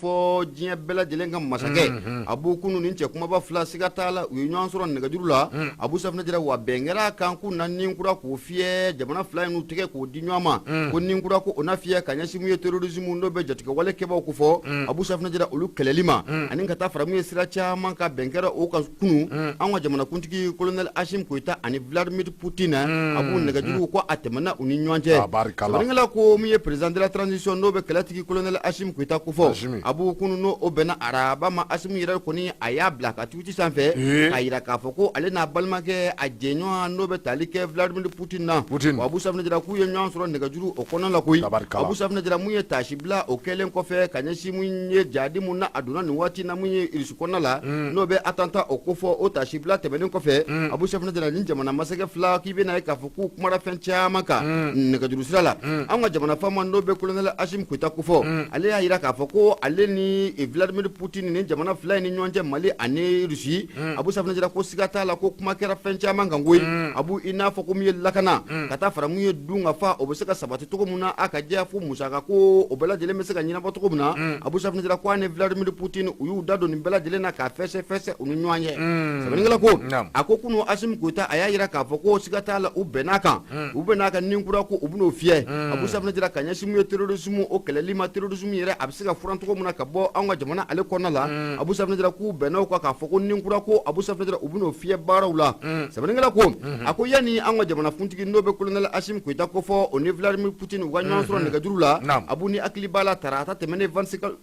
fo diɲɛ bɛɛ lajɛlen ka masakɛ Abu kunu ni cɛ kumaba fila siga t'a la u ye ɲɔgɔn sɔrɔ nɛgɛjuru la Abu Safinɛ Jara wa bɛnkɛra kan k'u na ninkura k'o fiyɛ jamana fila in n'u tigɛ k'o di ɲɔgɔn ma ko ninkura ko o na fiyɛ ka ɲɛsin mun ye terrorisme n'o bɛ jatigɛwale kɛbaaw ko fɔ Abu Safinɛ Jara olu kɛlɛli ma ani ka taa fara mun ye sira caman ka bɛnkɛra o ka kunu an ka jamanakuntigi colonel Hashim Koyita ani Vladimir Poutine Abu nɛgɛjuru ko a tɛmɛna u ni ɲɔgɔn cɛ sɛbɛnnikɛla ko mun ye président de la transition n'o bɛ kɛlɛtigi colonel Hashim Koyita ko fɔ Abu kunu n'o o bɛnna araba ma Hashim yɛrɛ kɔni a y'a bila ka tuuti sanfɛ k'a yira k'a fɔ ko ale n'a balimakɛ a jɛɲɔgɔn n'o bɛ tali kɛ Vladimir Poutine na wa Abu Safinɛ Jara k'u ye ɲɔgɔn sɔrɔ nɛgɛjuru o kɔnɔ la koyi Abu Safinɛ Jara mun ye tasi bila o kɛlen kɔfɛ ka ɲɛsin mun ye jadi mun na a donna nin waati na mun ye irisi kɔnɔ la n'o bɛ attentat o ko fɔ o tasi bila tɛmɛnen kɔfɛ Abu Safinɛ Jara ni jamana masakɛ fila k'i bɛna ye k'a fɔ k'u kumara fɛn caman kan nɛgɛjuru sira la an ka jamana faama n'o bɛ colonel Hashim Koyita ko fɔ ale y'a yira k'a fɔ ko ale ni Vladimir Poutine ni jamana fila in ni ɲɔgɔn cɛ Mali ani Rusi Abu Safinɛ Jara ko siga t'a la ko kuma kɛra fɛn caman kan koyi Abu i n'a fɔ ko mun ye lakana ka taa fara mun ye dun ka fa o bɛ se ka sabati cogo min na a ka jɛya fo musaka ko o bɛɛ lajɛlen bɛ se ka ɲɛnabɔ cogo min na Abu Safinɛ Jara ko a ni Vladimir Poutine u y'u da don nin bɛɛ lajɛlen na k'a fɛsɛ u ni ɲɔgɔn cɛ sɛbɛnnikɛla ko a ko kunu Hashim Koyita a y'a yira k'a fɔ ko siga t'a la u bɛnn'a kan u bɛn'a ka ninkura ko u bɛn'o fiyɛ Abu Safinɛ Jara ka ɲɛsin mun ye terrorisme o kɛlɛli ma terrorisme yɛrɛ a bɛ se ka furan cogo min na ka bɔ an ka jamana ale kɔnɔna la Abu Safinɛ Jara k'u bɛnn'o kan k'a fɔ ko ninkura ko Abu Safinɛ Jara u bɛn'o fiyɛ baaraw la sɛbɛnnikɛla ko a ko yanni an ka jamanakuntigi n'o bɛ colonel Hashim Koyita ko fɔ o ni Vladimir Poutine u ka ɲɔgɔn sɔrɔ nɛgɛjuru la Abu ni hakili b'a la tarata tɛmɛnen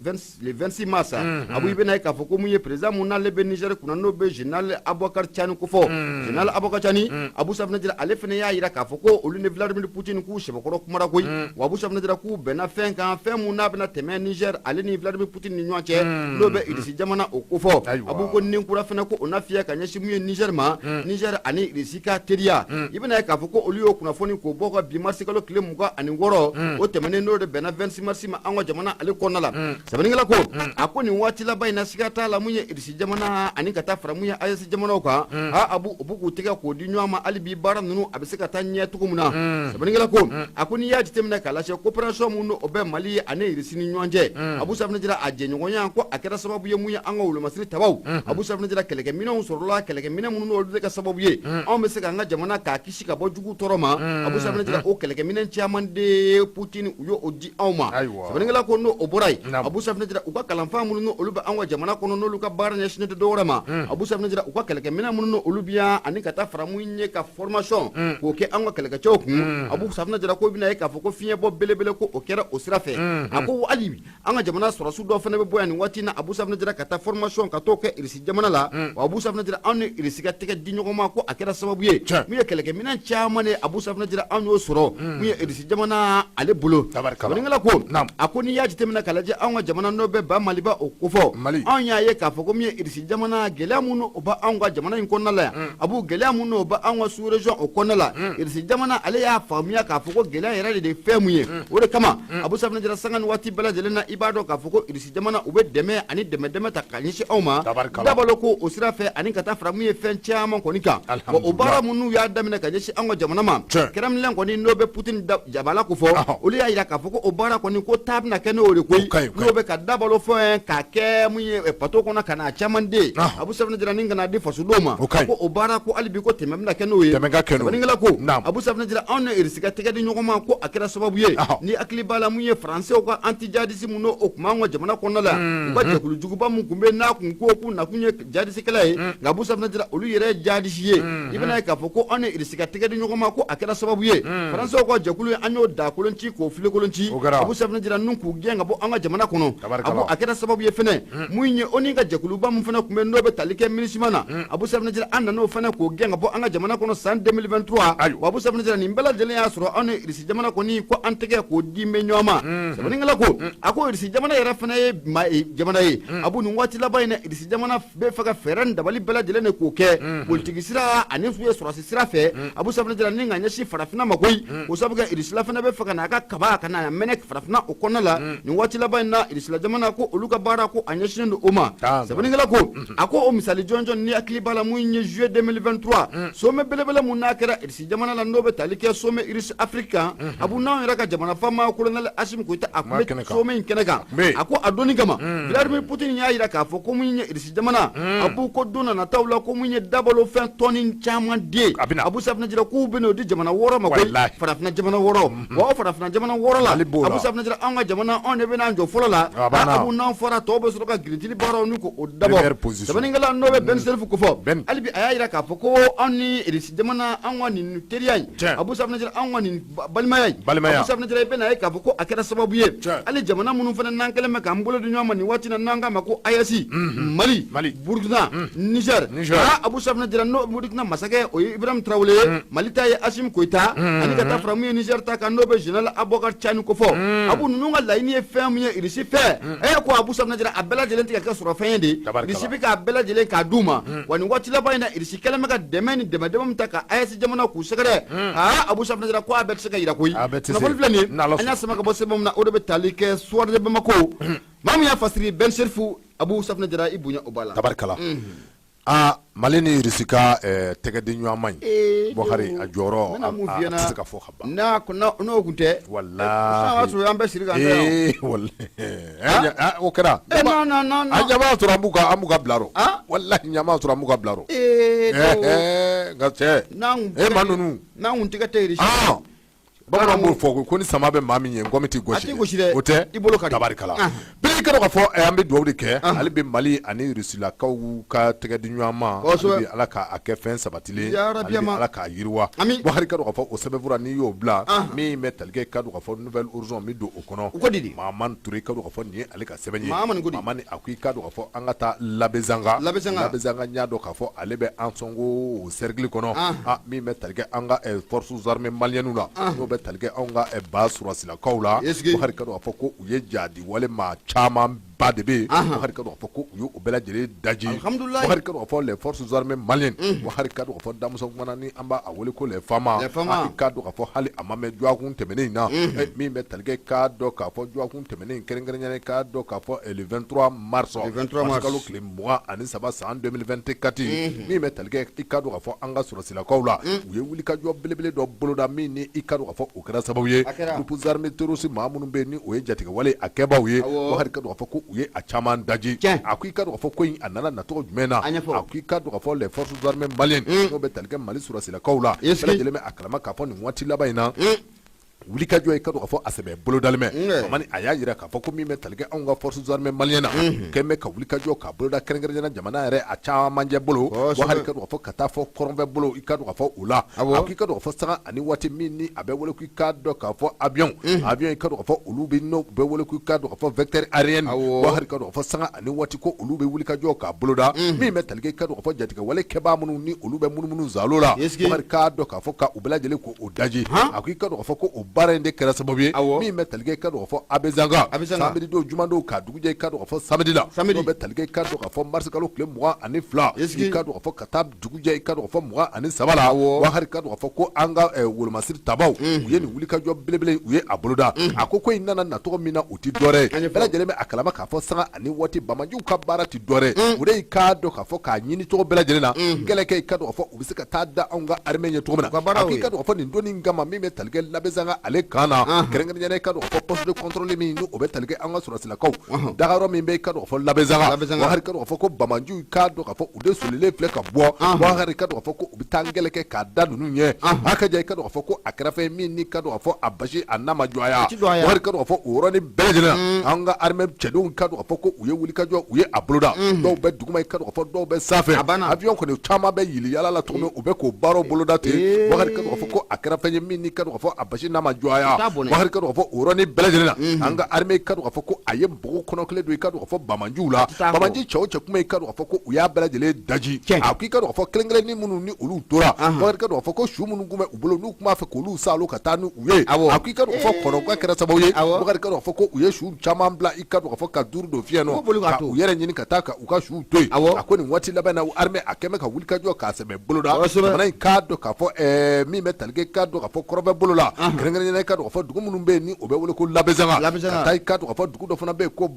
26 mars Abu i bɛna ye k'a fɔ ko mun ye président mun n'ale bɛ Niger kunna n'o bɛ général Aboubacar Tiani ko fɔ général Aboubacar Tiani Abu Safinɛ Jara ale fana y'a yira k'a fɔ ko olu ni Vladimir Poutine k'u sɛbɛkɔrɔ kumara koyi wa Abu Safinɛ Jara k'u bɛnna fɛn kan fɛn mun n'a bɛna tɛmɛ Niger ale ni Vladimir Poutine ni ɲɔgɔn cɛ n'o bɛ Irisi jamana o ko fɔ Abu ko ninkura fana ko o na fiyɛ ka ɲɛsin mun ye Niger ma Niger ani Irisi ka teriya i bɛna ye k'a fɔ ko olu y'o kunnafoni k'o bɔ ka bi mars kalo tile 26 o tɛmɛnen n'o de bɛnna 26 mars ma an ka jamana ale kɔnɔna la sɛbɛnnikɛla ko a ko nin waati laban in na siga t'a la mun ye Irisi jamana ani ka taa fara mun ye AES jamanaw kan Abu u b'u k'u tɛgɛ k'o di ɲɔgɔn ma hali bi baara ninnu a bɛ se ka taa ɲɛ cogo min na sɛbɛnnikɛla ko a ko n'i y'a jateminɛ k'a lajɛ coopération mun o bɛ Mali ani Irisi ni ɲɔgɔn cɛ Abu Safinɛ Jara a jɛɲɔgɔnya ko a kɛra sababu ye mun ye an ka wolomasiri tabaw Abu Safinɛ Jara kɛlɛkɛminɛnw sɔrɔla kɛlɛkɛminɛ minnu olu de ka sababu ye anw bɛ se k'an ka jamana k'a kisi ka bɔ jugu tɔɔrɔ ma Abu Safinɛ Jara o kɛlɛkɛminɛ caman de Poutine u y'o di anw ma sɛbɛnnikɛla ko n'o o bɔra yen Abu Safinɛ Jara u ka kalanfan minnu olu bɛ an ka jamana kɔnɔ n'olu ka baara ɲɛsinnen tɛ dɔwɛrɛ ma Abu Safinɛ Jara u ka kɛlɛkɛminɛ minnu olu bɛ yan ani ka taa fara mun ye ka formation k'o kɛ an ka kɛlɛkɛcɛw kun Abu Safinɛ Jara ko bɛna ye k'a fɔ ko fiɲɛbɔ belebele ko o kɛra o sira fɛ a ko hali an ka jamana sɔrɔsiw dɔ fana bɛ bɔ yan nin waati na Abu Safinɛ Jara ka taa formation ka t'o kɛ Irisi jamana la wa Abu Safinɛ Jara anw ni Irisi ka tɛgɛ di ɲɔgɔn ma ko a kɛra sababu ye mun ye kɛlɛkɛminɛ caman de Abu Safinɛ Jara anw y'o sɔrɔ mun ye Irisi jamana ale bolo sɛbɛnnikɛla ko a ko n'i y'a jateminɛ k'a lajɛ an ka jamana n'o bɛ ba Maliba o ko fɔ anw y'a ye k'a fɔ ko min ye Irisi jamana gɛlɛya minnu o bɛ anw ka jamana in kɔnɔna la yan Abu gɛlɛya minnu o bɛ anw ka sous région o kɔnɔna la Irisi jamana ale y'a faamuya k'a fɔ ko gɛlɛya yɛrɛ de ye fɛn mun ye o de kama Abu Safinɛ Jara sanga ni waati bɛɛ lajɛlen na i b'a dɔn k'a fɔ ko Irisi jamana u bɛ dɛmɛ ani dɛmɛ ta ka ɲɛsin anw ma dabalo ko o sira fɛ ani ka taa fara mun ye fɛn caman kɔni kan wa o baara minnu y'a daminɛ ka ɲɛsin an ka jamana ma kɛrɛnkɛrɛn kɔni n'o bɛ Poutine jabala ko fɔ olu y'a yira k'a fɔ ko o baara kɔni ko taa bɛna kɛ n'o de koyi n'o bɛ ka dabalo fɛn k'a kɛ mun ye pato kɔnɔ ka n'a caman den Abu Safinɛ Jara ni ka n'a di fasodenw ma ko o baara ko hali bi ko tɛmɛ bɛna kɛ n'o ye sɛbɛnnikɛla ko Abu Safinɛ Jara anw ni Irisi ka tɛgɛ di ɲɔgɔn ma ko a kɛra sababu ye ni hakili b'a la mun ye Français ka anti-jihadisme mun o tuma an ka jamana kɔnɔna la u ka jɛkulu juguba mun tun bɛ n'a kun ko k'u nakun ye jihadisikɛla ye nka Abu Safinɛ Jara olu yɛrɛ ye jihadisi ye i bɛna ye k'a fɔ ko anw ni Irisi ka tɛgɛ di ɲɔgɔn ma ko a kɛra sababu ye Français ka jɛkulu ye an y'o da kolon ci k'o file kolon ci Abu Safinɛ Jara nun k'u gɛn ka bɔ an ka jamana kɔnɔ a kɛra sababu ye fɛnɛ mun ye o ni ka jɛkuluba mun fɛnɛ tun bɛ n'o bɛ tali kɛ MINUSMA na Abu Safinɛ Jara an nan'o fɛnɛ k'o gɛn ka bɔ an ka jamana kɔnɔ san 2023 wa Abu Safinɛ Jara nin bɛɛ lajɛlen y'a sɔrɔ anw ni Irisi jamana kɔni ko an tɛgɛ k'o di mɛ ɲɔgɔn ma sɛbɛnnikɛla ko a ko Irisi jamana yɛrɛ fɛnɛ ye jamana ye Abu nin waati laban in na Irisi jamana bɛ fɛ ka fɛɛrɛ ni dabali bɛɛ lajɛlen de k'o kɛ politiki sira ani sɔrɔsi sira fɛ Abu Safinɛ Jara ni ka ɲɛsin farafinna ma koyi o sabu kɛ Irisi la fɛnɛ bɛ fɛ ka n'a ka kaba ka n'a mɛnɛ farafinna o kɔnɔna la nin waati laban in na Irisi la jamana ko olu ka baara ko a ɲɛsinnen don o ma sɛbɛnnikɛla ko a ko o misali jɔnjɔn ni hakili b'a la mun ye juillet 2023 sommet belebele mun n'a kɛra Irisi jamana la n'o bɛ tali kɛ sommet Irisi Afrique kan Abu n'anw yɛrɛ ka jamana faama colonel Hashim Koyita a tun bɛ sommet in kɛnɛ kan a ko a don dɔnni kama Vladimir Poutine y'a yira k'a fɔ ko mun ye Irisi jamana a b'u ko don nataw la ko mun ye dabalofɛn tɔni caman den Abu Safinɛ Jara k'u bɛn'o di jamana 6 ma koyi farafinna jamana 6 wa farafinna jamana 6 la Abu Safinɛ Jara anw ka jamana anw de bɛna jɔ fɔlɔ la Abu n'an fɔra tɔw bɛ sɔrɔ ka giritili baaraw ni ko o dabɔ sɛbɛnnikɛla n'o bɛ Ben Selif ko fɔ hali bi a y'a yira k'a fɔ ko anw ni Irisi jamana anw ka nin teriya in Abu Safinɛ Jara anw ka nin balimaya in Abu Safinɛ Jara i bɛna ye k'a fɔ ko a kɛra sababu ye hali jamana minnu fana n'an kɛlen bɛ k'an bolo di ɲɔgɔn ma nin waati na n'an k'a ma ko AES Mali Burkina Niger Abu Safinɛ Jara n'o Burkina masakɛ o ye Ibrahim Traoré Mali ta ye Assimi Goïta ani ka taa fara mun ye Niger ta kan n'o bɛ Général Aboubacar Tiani ko fɔ Abu ninnu ka laɲini ye fɛn min ye Irisi fɛ ko Abu Safinɛ Jara a bɛɛ lajɛlen tɛ ka kɛ sɔrɔ fɛn ye de Irisi bɛ k'a bɛɛ lajɛlen k'a d'u ma wa nin waati laban in na Irisi kɛlen bɛ ka dɛmɛ ni dɛmɛ min ta ka AES jamana k'u sɛgɛrɛ Abu Safinɛ Jara ko a bɛɛ tɛ se ka yira koyi kunnafoni filɛ nin ye an y'a sama ka bɔ sɛbɛn min na o de bɛ tali kɛ Soir de Bamako maa min y'a fasiri Ben Selifou Abu Safinɛ Jara i bonya o b'a la tabarikala Mali ni Irisi ka tɛgɛden ɲɔgɔnma in Buhari a jɔyɔrɔ a tɛ se ka fɔ ka ban n'o kun tɛ walahi an bɛ siri kan o kɛra a ɲama sɔrɔ an b'u ka bilarɔ walahi ɲama sɔrɔ an b'u ka bilarɔ nka cɛ ma ninnu n'an kun tɛgɛ tɛ Irisi Bamanan b'o fɔ ko ni sama bɛ maa min ye ngɔmi tɛ gosi o tɛ tabarikala bere kɛra ka fɔ an bɛ dugawu de kɛ hali bi Mali ani Irisilakaw ka tɛgɛdi ɲɔgɔnma hali bi Ala k'a kɛ fɛn sabatilen hali bi Ala k'a yiriwa Buhari ka ka fɔ o sɛbɛnfura n'i y'o bila min bɛ tali kɛ ka ka fɔ nouvelle horizon min don o kɔnɔ Mahamani Ture ka ka fɔ nin ye ale ka sɛbɛn ye Mahamani a ko i ka ka fɔ an ka taa Labɛzanga ɲ'a dɔn k'a fɔ ale bɛ an sɔngo o cercle kɔnɔ min bɛ tali kɛ an ka forces armées maliennes la talikɛ anw ka ba surasilakaw la Buhari ka dɔn k'a fɔ ko u ye jadi wale maa caman ba de bɛ yen Buhari ka dɔn k'a fɔ ko u ye o bɛɛ lajɛlen daji Buhari ka dɔn k'a fɔ les forces armées maliennes Buhari ka dɔn k'a fɔ damuso kumana ni an b'a wele ko les femmes i ka dɔn k'a fɔ hali a ma mɛn jɔkun tɛmɛnen in na min bɛ talikɛ k'a dɔn k'a fɔ jɔkun tɛmɛnen kɛrɛnkɛrɛnnen k'a dɔn k'a fɔ le 23 mars kalo tile 23 san 2024 min bɛ talikɛ i ka dɔn k'a fɔ an ka surasilakaw la u ye wulikajɔ belebele dɔ boloda min ni i ka dɔn k'a fɔ o kɛra sababu ye groupes armés terroristes maa minnu bɛ yen ni o ye jatigɛ wale a kɛbaaw ye Buhari ka dɔn k'a fɔ ko u ye a caman daji a ko i ka dɔn k'a fɔ ko in a nana nacogo jumɛn na a ko i ka dɔn k'a fɔ les forces armées maliennes n'o bɛ talikɛ Mali surasilakaw la bɛɛ lajɛlen bɛ a kalama k'a fɔ nin waati laban in na wulikajɔ i ka dɔn k'a fɔ a sɛbɛ bolodalen bɛ Mamani a y'a yira k'a fɔ ko min bɛ talikɛ anw ka forces armées maliennes na kɛn bɛ ka wulikajɔ ka boloda kɛrɛnkɛrɛnnen jamana yɛrɛ a camanjɛ bolo Buhari ka dɔn k'a fɔ ka taa fɔ kɔrɔnfɛ bolo i ka dɔn k'a fɔ o la a ko i ka dɔn k'a fɔ sanga ani waati min ni a bɛ wele ko i ka dɔn k'a fɔ avion i ka dɔn k'a fɔ olu bɛ n'o bɛ wele ko i ka dɔn k'a fɔ vecteur aérien Buhari ka dɔn k'a fɔ sanga ani waati ko olu bɛ wulikajɔ ka boloda min bɛ talikɛ i ka dɔn k'a fɔ jatigɛ wale kɛbaa minnu ni olu bɛ munumunu zalo la Buhari ka dɔn k'a fɔ ka u bɛɛ lajɛlen ko o daji a ko i ka dɔn k'a fɔ ko o baara in de kɛra sababu min bɛ talikɛ i ka dɔn k'a fɔ Abezanga samedi don juma don ka dugujɛ i ka dɔn k'a fɔ samedi la n'o bɛ talikɛ i ka dɔn k'a fɔ mars kalo tile 22 i ka dɔn k'a fɔ ka taa dugujɛ i ka dɔn k'a fɔ 23 la Buhari ka dɔn k'a fɔ ko an ka wolomasiri tabaw u ye nin wulikajɔ belebele u ye a boloda a ko in nana nacogo min na u ti dɔwɛrɛ ye bɛɛ lajɛlen bɛ a kalama k'a fɔ sanga ani waati Bamajiw ka baara ti dɔwɛrɛ o de i ka dɔn k'a fɔ k'a ɲini cogo bɛɛ lajɛlen na kɛlɛkɛ i ka dɔn k'a fɔ u bɛ se ka taa da anw ka armée ɲɛ cogo min na a ko i ka dɔn k'a fɔ nin donni kama min bɛ talikɛ Labɛzanga ale kan na kɛrɛnkɛrɛnnen i ka dɔn k'a fɔ poste de contrôle min ni o bɛ talikɛ an ka surasilakaw dagayɔrɔ min bɛ i ka dɔn k'a fɔ Labɛzanga Buhari ka dɔn k'a fɔ ko Bamajiw ka dɔn k'a fɔ u de solilen filɛ ka bɔ Buhari ka dɔn k'a fɔ ko u bɛ taa kɛlɛkɛ k'a da ninnu ɲɛ a ka ja i ka dɔn k'a fɔ ko a kɛra fɛn min ni ka dɔn k'a fɔ a basi a n'a ma jɔya Buhari ka dɔn k'a fɔ o yɔrɔnin bɛɛ lajɛlen na an ka armée cɛdenw ka dɔn k'a fɔ ko u ye wulikajɔ u ye a boloda dɔw bɛ duguma i ka dɔn k'a fɔ dɔw bɛ sanfɛ avion kɔni caman bɛ yili yala la tuguni u bɛ k'o baaraw boloda ten Buhari ka dɔn k'a fɔ ko a kɛra fɛn ye min ni ka dɔn k'a fɔ a basi n'a ma jɔya Buhari ka dɔn k'a fɔ o yɔrɔnin bɛɛ lajɛlen na an ka armée ka dɔn k'a fɔ ko a ye npogo kɔnɔ kelen don i ka dɔn k'a fɔ Bamajiw la Bamaji cɛ o cɛ kuma i ka dɔn k'a fɔ ko u y'a bɛɛ lajɛlen daji a ko i ka dɔn k'a fɔ kelen-kelennin minnu ni olu tora Buhari ka dɔn k'a fɔ ko su minnu kun bɛ u bolo n'u kun b'a fɛ k'olu salo ka taa ni u ye a ko i ka dɔn k'a fɔ kɔnɔguwa kɛra sababu ye Buhari ka dɔn k'a fɔ ko u ye su caman bila i ka dɔn k'a fɔ ka duuru don fiɲɛ nɔ ka u yɛrɛ ɲini ka taa ka u ka suw to yen a ko nin waati laban na armée a kɛn bɛ ka wulikajɔ k'a sɛbɛ boloda jamana in k'a dɔn k'a fɔ min bɛ talikɛ k'a dɔn k'a fɔ kɔrɔnfɛ bolo la kɛrɛnkɛrɛnnen ka dɔn fɔ dugu minnu bɛ yen ni o bɛ wele ko labɛzanga ka taa i ka dɔn fɔ dugu dɔ fana bɛ yen ko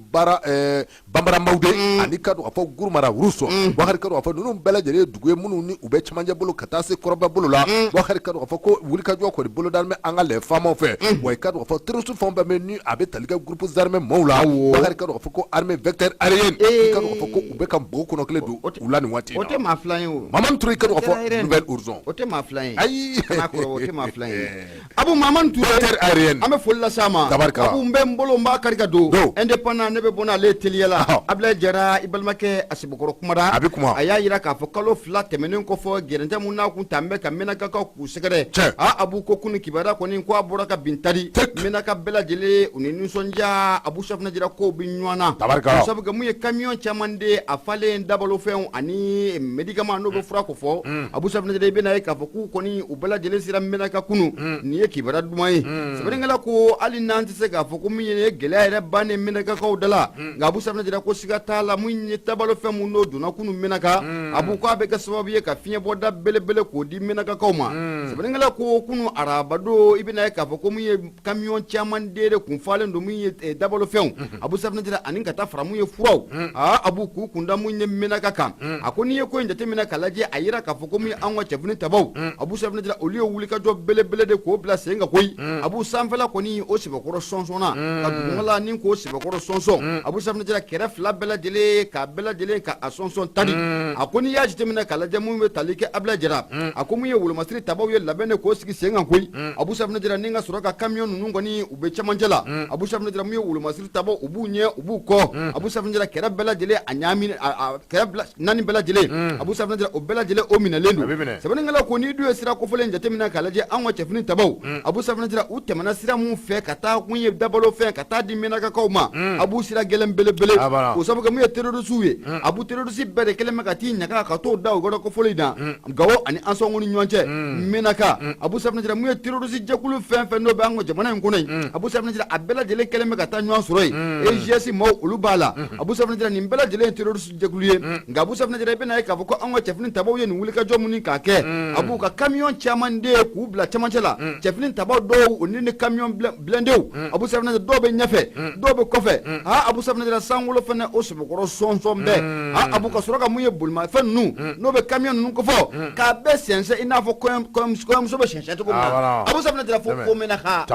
banbaramawde ani ka dɔn fɔ gurumara wuruso wakari ka dɔn fɔ ninnu bɛɛ lajɛlen ye dugu ye minnu ni u bɛ cɛmancɛ bolo ka taa se kɔrɔbɛ bolo la wakari ka dɔn fɔ ko wulikajɔ kɔni bolo dalen bɛ an ka lɛ faamaw fɛ wa i ka dɔn fɔ terroriste fɛn bɛɛ bɛ ni a bɛ tali kɛ groupe armé maaw la wakari ka dɔn fɔ ko armée vecteur aérien i ka dɔn fɔ ko u bɛ ka mɔgɔw kɔnɔ kelen don u la nin waati o tɛ maa filan ye o Mamadu Ture i ka dɔn fɔ nouvelle horizon o tɛ maa filan ye ayi kana kɔrɔ o tɛ maa filan ye Abu Mamadu Ture vecteur aérien an bɛ foli lase a ma Abu n bɛ n bolo n b'a kari ka don indépendant ne bɛ bɔ n'ale teliya la Ablaye Jara i balimakɛ a sebekɔrɔ kumara a y'a jira k'a fɔ kalo 2 tɛmɛnen kɔfɛ gɛrɛntɛ mun n'a kun ta n bɛ ka Menakakaw k'u sɛgɛrɛ Abu ko kunun kibaruya kɔni ko a bɔra ka bin tari Menaka bɛɛ lajɛlen u ni nisɔndiya Abu Safinɛ Jara kow bɛ ɲɔgɔn na sabu kɛ mun ye camion caman de a falen dabalofɛnw ani médicament n'o bɛ fura ko fɔ Abu Safinɛ Jara i bɛna ye k'a fɔ k'u kɔni u bɛɛ lajɛlen sera Menaka kunu nin ye kibaruya duman ye sɛbɛnnikɛla ko hali n'an tɛ se k'a fɔ ko min ye gɛlɛya yɛrɛ bannen Menakakaw da la nka Abu Safinɛ Jara ko siga t'a la mun ye dabalofɛn mun n'o donna kunu Menaka Abu ko a bɛ kɛ sababu ye ka fiɲɛbɔda belebele k'o di Menakakaw ma sɛbɛnnikɛla ko kunu arabado i bɛna ye k'a fɔ ko mun ye camion caman de kun falen don mun ye dabalofɛnw Abu Safinɛ Jara ani ka taa fara mun ye furaw Abu k'u kunda mun ye Menaka kan a ko n'i ye ko in jateminɛ k'a lajɛ a yira k'a fɔ ko mun ye an ka cɛfini tabaw Abu Safinɛ Jara olu ye wulikajɔ belebele de k'o bila sen kan koyi Abu sanfɛla kɔni o sɛbɛkɔrɔ sɔnsɔnna ka dugumala ni k'o sɛbɛkɔrɔ sɔnsɔn Abu Safinɛ Jara kɛrɛ fila bɛɛ lajɛlen k'a bɛɛ lajɛlen ka a sɔnsɔn tari a ko n'i y'a jateminɛ k'a lajɛ mun bɛ tali kɛ Ablaye Jara a ko mun ye wolomasiri tabaw ye labɛn de k'o sigi sen kan koyi Abu Safinɛ Jara ni ka sɔrɔ ka camion ninnu kɔni u bɛ cɛmancɛ la Abu Safinɛ Jara mun ye wolomasiri tabaw u b'u ɲɛ u b'u kɔ Abu Safinɛ Jara kɛrɛ bɛɛ lajɛlen a ɲaaminen a kɛrɛ naani bɛɛ lajɛlen Abu Safinɛ Jara o bɛɛ lajɛlen o minɛlen don sɛbɛnnikɛla ko n'i dun ye sira kɔfɔlen jateminɛ k'a lajɛ an ka cɛfini tabaw Abu Safinɛ Jara u tɛmɛna sira mun fɛ ka taa kun ye dabalofɛn ka taa di Menakakaw ma Abu sira gɛlɛn belebele o sabu kɛ mun ye terroriste ye Abu terroriste bɛɛ de kɛlen bɛ ka t'i ɲaga ka t'o da o yɔrɔ kɔfɔlen na Gawo ani Ansɔngɔ ni ɲɔgɔn cɛ Menaka Abu Safinɛ Jara mun ye terroriste jɛkulu fɛn fɛn n'o bɛ an ka jamana in kɔnɔ yen Abu Safinɛ Jara a bɛɛ lajɛlen kɛlen bɛ ka taa ɲɔgɔn sɔrɔ yen EGS maaw olu b'a la Abu Safinɛ Jara nin bɛɛ lajɛlen ye terroriste jɛkulu ye nka Abu Safinɛ Jara i bɛna ye k'a fɔ ko an ka cɛfini tabaw ye nin wulikajɔ mun k'a kɛ Abu ka camion caman de k'u bila cɛmancɛ la cɛfini tabaw dɔw o ni camion blendew Abu Safinɛ Jara dɔw bɛ ɲɛfɛ dɔw bɛ kɔfɛ Abu Safinɛ Jara sankolo fana o sɛbɛkɔrɔ sɔnsɔn bɛɛ Abu ka sɔrɔ ka mun ye bolimafɛn ninnu n'o bɛ camion ninnu kɔfɔ k'a bɛɛ sɛnsɛn i n'a fɔ kɔɲɔmuso bɛ sɛnsɛn cogo min na Abu Safinɛ Jara fo Menaka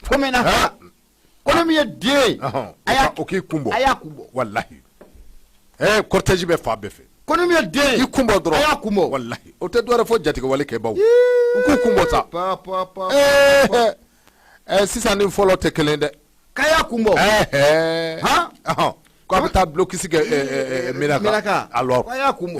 fo Menaka kɔnɔ min ye den o k'i kun bɔ a y'a kun bɔ walahi cortège bɛ fa bɛɛ fɛ kɔnɔ min ye den i kun bɔ dɔrɔn a y'a kun bɔ walahi o tɛ dɔwɛrɛ fɔ jatigɛwale kɛbaw u k'u kun bɔ sa sisan ni fɔlɔ tɛ kelen dɛ k'a y'a kun bɔ ko a bɛ taa blocus kɛ Menaka alors k'a y'a kun bɔ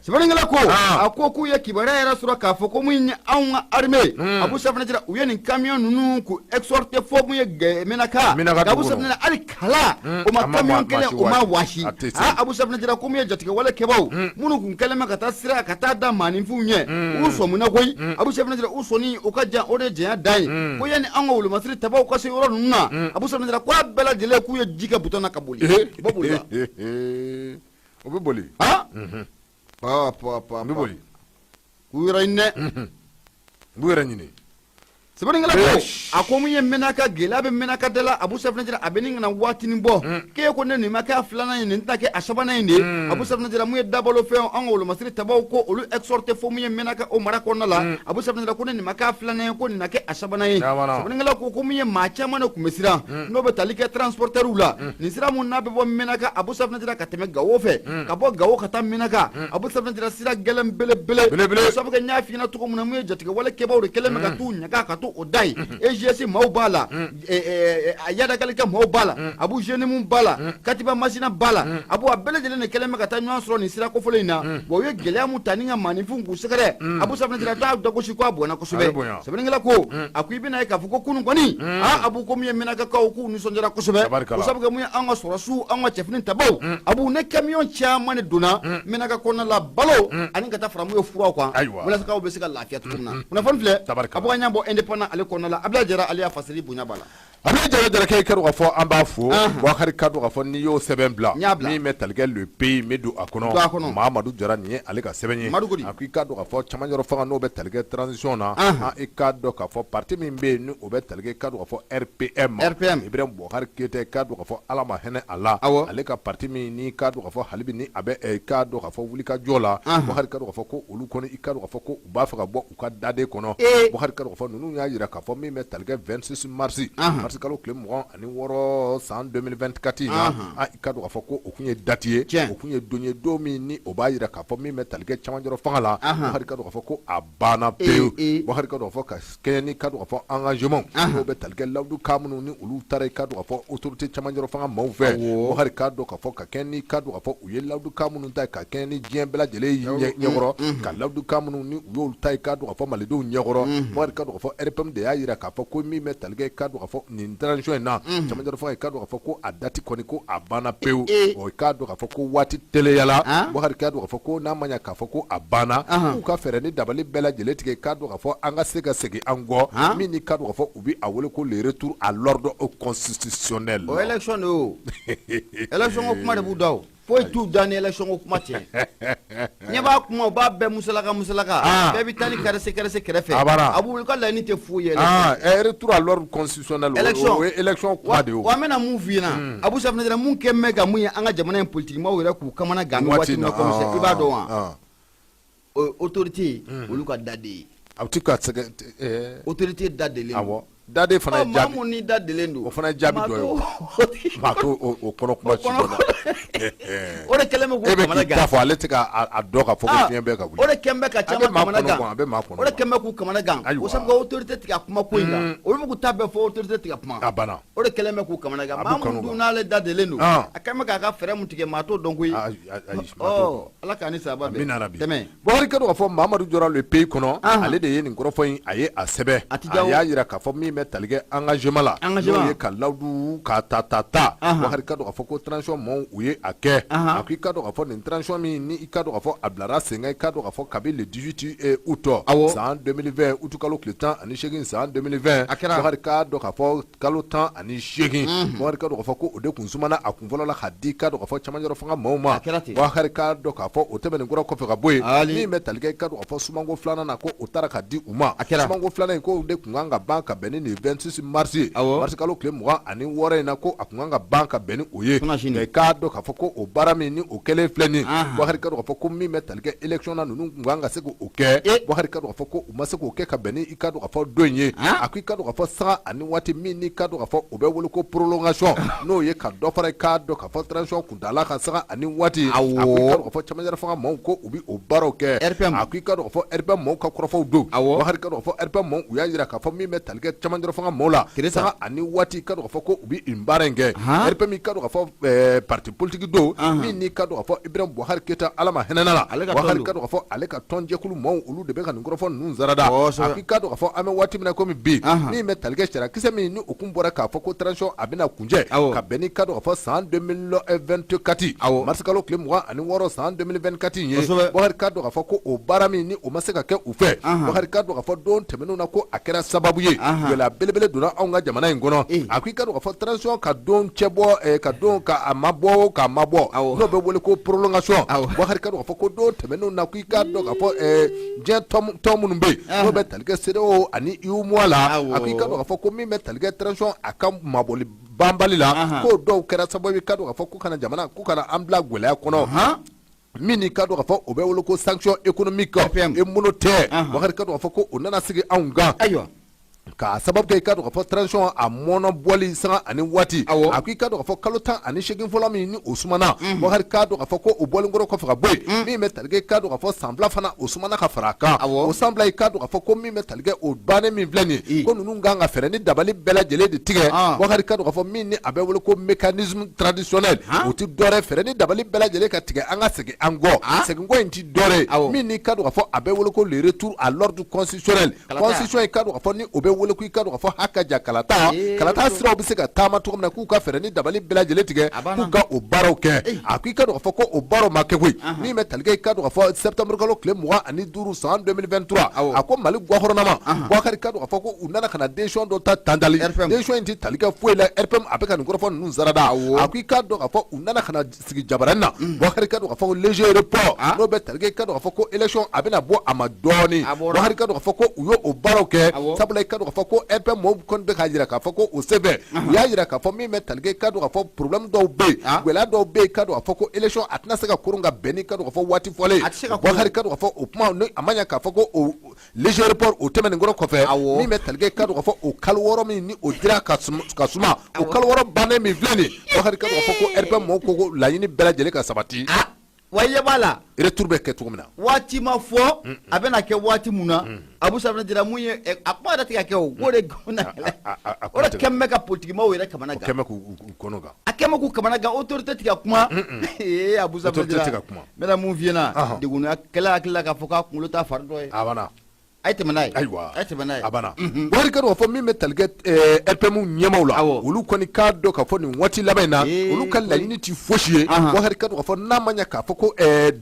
sɛbɛnnikɛla ko a ko k'u ye kibaruya yɛrɛ sɔrɔ k'a fɔ ko mun ye anw ka armée Abu Safinɛ Jara u ye nin camion ninnu k'u exhorter fɔ mun ye Menaka Abu Safinɛ Jara hali kala o ma camion kelen o ma wɔsi Abu Safinɛ Jara ko mun ye jatigɛwale kɛbaw minnu kun kɛlen bɛ ka taa sira ka taa da maaninfinw ɲɛ u sɔnminna koyi Abu Safinɛ Jara u sɔnni u ka jan o de janya dan ye ko yanni an ka wolomasiri tabaw ka se yɔrɔ ninnu na Abu Safinɛ Jara ko a bɛɛ lajɛlen k'u ye ji kɛ butɔn na ka boli i bɔ boli la o bɛ boli n bɛ boli k'u yɛrɛ ɲinɛ n b'u yɛrɛ ɲini sɛbɛnnikɛla ko a ko mun ye Menaka gɛlɛya bɛ Menaka da la Abu Safinɛ Jara a bɛ nin kana waatinin bɔ k'e ko ne nin ma kɛ a filanan ye nin ta kɛ a sabanan ye de Abu Safinɛ Jara mun ye dabalofɛnw an ka wolomasiri tabaw ko olu exhorter fɔ mun ye Menaka o mara kɔnɔna la Abu Safinɛ Jara ko ne nin ma kɛ a filanan ye ko nin na kɛ a sabanan ye sɛbɛnnikɛla ko mun ye maa caman de kun bɛ siran n'o bɛ tali kɛ transporteurs la nin sira mun n'a bɛ bɔ Menaka Abu Safinɛ Jara ka tɛmɛ Gawo fɛ ka bɔ Gawo ka taa Menaka Abu Safinɛ Jara sira gɛlɛn belebele sabu kɛ n y'a f'i ɲɛna cogo min na mun ye jatigɛwale kɛbaw de kɛlen bɛ ka t'u ɲaga ka o da ye EGS maaw b'a la a yadakalikɛ maaw b'a la Abu Jenimu b'a la Katiba Masina b'a la Abu a bɛɛ lajɛlen de kɛlen bɛ ka taa ɲɔgɔn sɔrɔ nin sira kɔfɔlen in na wa u ye gɛlɛya mun ta ni ka maaninfinw k'u sɛgɛrɛ Abu Safinɛ Jara t'a dagosi ko a bɔnna kosɛbɛ sɛbɛnnikɛla ko a ko i bɛna ye k'a fɔ ko kunun kɔni Abu ko mun ye Menakakaw k'u nisɔndiyara kosɛbɛ o sabu kɛ mun ye an ka sɔrɔsiw an ka cɛfini tabaw Abu ne camion caman de donna Menaka kɔnɔna la balo ani ka taa fara mun ye furaw kan walasa bɛ se ka lafiya cogo min na kunnafoni filɛ Abu ka ɲɛ bɔ indépendant ale kɔnɔna la Ablaye Jara ale y'a fasiri bonya b'a la a bɛ jara kɛ ka fɔ an b'a fɔ Boubacar ka ka fɔ n'i y'o sɛbɛn bila min bɛ talikɛ le pays min don a kɔnɔ Mahamadu Jara nin ye ale ka sɛbɛn ye a ko i ka dɔn ka fɔ cɛmancɛ fanga n'o bɛ talikɛ transition na i ka dɔn ka fɔ parti min bɛ yen ni o bɛ talikɛ ka dɔn ka fɔ RPM Ibrahim Boubacar Keïta ka dɔn ka fɔ Ala ma hinɛ a la ale ka parti min ni ka dɔn ka fɔ halibi ni a bɛ ka dɔn ka fɔ wulikajɔ la Boubacar ka dɔn ka fɔ ko olu kɔni i ka dɔn ka fɔ ko u b'a fɛ ka bɔ u ka daden kɔnɔ Boubacar ka dɔn ka fɔ ninnu y'a jira ka fɔ min bɛ talikɛ 26 mars kalo tile 26 san 2024 na i ka dɔn ka fɔ ko o kun ye date ye o kun ye don ye don min ni o b'a jira ka fɔ min bɛ talikɛ cɛmancɛ fanga la Boubacar ka dɔn ka fɔ ko a banna pewu Boubacar ka dɔn ka fɔ ka kɛɲɛ ni ka dɔn ka fɔ engagement n'o bɛ talikɛ lawudu ka minnu ni olu taara i ka dɔn ka fɔ autorité cɛmancɛ fanga maaw fɛ Boubacar ka dɔn ka fɔ ka kɛɲɛ ni ka dɔn ka fɔ u ye lawudu ka minnu ta ka kɛɲɛ ni diɲɛ bɛɛ lajɛlen ɲɛkɔrɔ ka lawudu ka minnu ni u y'olu ta i ka dɔn ka fɔ malidenw ɲɛkɔrɔ Boubacar ka dɔn ka fɔ RPM de y'a jira ka fɔ ko min bɛ talikɛ ka dɔn ka fɔ nin transition in na cɛmancɛ fanga i ka dɔn ka fɔ ko a dati kɔni ko a banna pewu o i ka dɔn ka fɔ ko waati teleyala Boubacar ka dɔn ka fɔ ko n'a ma ɲɛ k'a fɔ ko a banna k'u ka fɛɛrɛ ni dabali bɛɛ lajɛlen tigɛ ka dɔn ka fɔ an ka se ka segin an kɔ min ni ka dɔn ka fɔ u bɛ a wele ko le retour à l'ordre constitutionnel o élection de o élection ko kuma de b'u da o foyi t'u da ni élection ko kuma tɛ ɲɛ b'a kuma u b'a bɛɛ musalaka bɛɛ bɛ taa ni kɛrɛse kɛrɛfɛ a b'u wuli ka laɲini tɛ foyi ye retour à l'ordre constitutionnel o ye élection kuma de o wa an bɛna mun f'i ɲɛna Abu Safinɛ Jara mun kɛ mɛ ka mun ye an ka jamana in politique maaw yɛrɛ k'u kamana gan waati min na i b'a dɔn wa autorité olu ka da de ye a bɛ ka autorité da de len daden fana ye jaabi ni da delen don o fana ye jaabi dɔ ye maa to o kɔnɔ kuma si dɔ la o de kɛlen bɛ k'u kamana gan e bɛ k'i ta fɔ ale tɛ k'a dɔn ka fɔ ko fiɲɛ bɛɛ ka wuli o de kɛlen bɛ ka caman kamana gan a bɛ maa kɔnɔ o de kɛlen bɛ k'u kamana gan o sabu autorité tɛ ka kuma ko in kan olu bɛ k'u ta bɛɛ fɔ autorité tɛ ka kuma a banna o de kɛlen bɛ k'u kamana gan maa mun dun n'ale da delen don a kɛlen bɛ k'a ka fɛɛrɛ mun tigɛ maa t'o dɔn koyi Ala k'an ni sababa bɛn tɛmɛ Boubacar ka dɔn ka fɔ Mahamadu Jara le pays kɔnɔ ale de ye nin kɔrɔfɔ in a ye a sɛbɛn a y'a jira k'a fɔ min bɛ talikɛ engagement la n'o ye ka lawudu ka ta Boubacar ka dɔn ka fɔ ko transition maaw u ye a kɛ a ko i ka dɔn ka fɔ nin transition min ni i ka dɔn ka fɔ a bilara sen kan i ka dɔn ka fɔ kabini le 18 août san 2020 août kalo tile 18 san 2020 Boubacar ka dɔn ka fɔ kalo 18 Boubacar ka dɔn ka fɔ ko o de kun sumana a kun fɔlɔ la ka di ka dɔn ka fɔ cɛmancɛ fanga maaw ma Boubacar ka dɔn ka fɔ o tɛmɛnen kɔrɔ kɔfɛ ka bɔ yen min bɛ talikɛ i ka dɔn ka fɔ sumanko filanan na ko o taara ka di u ma sumanko filanan in ko o de kun kan ka ban ka bɛn ni nin 26 mars mars kalo tile 26 in na ko a kun kan ka ban ka bɛn ni o ye i k'a dɔn ka fɔ ko o baara min ni o kɛlen filɛ nin Boubacar ka dɔn ka fɔ ko min bɛ talikɛ élection na ninnu kun kan ka se k'o kɛ Boubacar ka dɔn ka fɔ ko u ma se k'o kɛ ka bɛn ni i ka dɔn ka fɔ don in ye a ko i ka dɔn ka fɔ sanga ani waati min ni ka dɔn ka fɔ o bɛ wele ko prolongation n'o ye ka dɔ fara i k'a dɔn ka fɔ transition kuntala ka sanga ani waati a ko i ka dɔn ka fɔ cɛmancɛ fanga maaw ko u bɛ o baaraw kɛ a ko i ka dɔn ka fɔ RPM maaw ka kɔrɔfɔw don Boubacar ka dɔn ka fɔ RPM maaw u y'a jira k'a fɔ min bɛ talikɛ cɛmancɛ fanga maaw la sanga ani waati ka dɔn ka fɔ ko u bɛ nin baara in kɛ RPM ka dɔn ka fɔ parti politique don min ni ka dɔn ka fɔ Ibrahim Boubacar Keïta Ala ma hinɛ la Boubacar ka dɔn ka fɔ ale ka tɔnjɛkulu maaw olu de bɛ ka nin kɔrɔfɔ ninnu zarada a ko i ka dɔn ka fɔ an bɛ waati min na komi bi min bɛ talikɛ sarakisɛ min ni o kun bɔra k'a fɔ ko transition a bɛna kuncɛ ka bɛn ni ka dɔn ka fɔ san 2024 mars kalo tile 26 san 2024 in ye Boubacar ka dɔn ka fɔ ko o baara min ni o ma se ka kɛ u fɛ Boubacar ka dɔn ka fɔ don tɛmɛnenw na ko a kɛra sababu ye gɛlɛya belebele donna anw ka jamana in kɔnɔ a ko i ka dɔn ka fɔ transition ka don cɛ bɔ ka don ka mabɔ n'o bɛ wele ko prolongation Boubacar ka dɔn ka fɔ ko don tɛmɛnenw na ko i ka dɔn ka fɔ diɲɛ tɔn minnu bɛ yen n'o bɛ talikɛ CEDEAO ani UEMOA la a ko i ka dɔn ka fɔ ko min bɛ talikɛ transition a ka mabɔli banbali la k'o dɔw kɛra sababu i ka dɔn ka fɔ ko kana jamana ko kana an bila gɛlɛya kɔnɔ min ni ka dɔn ka fɔ o bɛ wele ko sanction économique e bolo tɛ Boubacar ka dɔn ka fɔ ko o nana sigi anw kan k'a sababu kɛ i ka dɔn ka fɔ transition a mɔnɔ bɔli sanga ani waati a ko i ka dɔn ka fɔ kalo 18 fɔlɔ min ni o sumana Boubacar k'a dɔn ka fɔ ko o bɔlen kɔrɔ kɔfɛ ka bɔ yen min bɛ talikɛ i ka dɔn ka fɔ san fila fana o sumana ka fara a kan o san fila i ka dɔn ka fɔ ko min bɛ talikɛ o bannen min filɛ nin ye ko ninnu kan ka fɛɛrɛ ni dabali bɛɛ lajɛlen de tigɛ Boubacar ka dɔn ka fɔ min ni a bɛ wele ko mécanisme traditionnel o ti dɔwɛrɛ fɛɛrɛ ni dabali bɛɛ lajɛlen ka tigɛ an ka segin an kɔ seginko in ti dɔwɛrɛ min ni ka dɔn ka fɔ a bɛ wele ko le retour à l'ordre constitutionnel constitution i ka dɔn ka fɔ ni o bɛ wele ku ka do fo hakaja kalata siraw bi se ka taama to na ku ka fere ni dabali bela jele tige ku ka o baro ke a ku ka do fo ko o baro ma ke koy ni me talge ka do fo septembre kalo clé mois ani duru san 2023 a ko mali gwa horonama wakari ka do fo ko unana kana décision do ta tandali décision inti talga fo la RPM apeka ngoro fo nun zarada a ku ka do fo unana kana sigi jabaranna wakari ka do fo léger report no be talge ka do fo ko élection abena bo amadoni wakari ka do fo ko uyo o baro ke sabula ka do fo ko RPM mo kon be ka jira ka fo ko o seve ya jira ka fo mi me talge ka do fo problème do be wela do be ka do fo ko élection atna se ka kurunga beni ka do fo wati fole wakari ka do fo o puma no amanya ka fo ko o léger report o temen ngoro ko fe mi me talge ka do fo o kalworo mi ni o dira ka suma o kalworo bane mi vleni wakari ka do fo ko RPM mo ko la yini bela jele ka sabati waye bala retour be ke tugumna wati ma fo abena ke wati muna Abu Safna dira munye akwa da tika ke o gore gona ora kemme ka politique ma wera kamana ga kemme ku konoga akemme ku kamana ga autorité tika kuma Abu Safna dira mera mun viena de gona kala ka fo ka kulo ta fardo e abana aywa abana wari ka do fo mi metalge RPM nyamawla olu koni ka do ka fo ni wati labena olu kan la unity foshie wari ka do fo namanya ka fo ko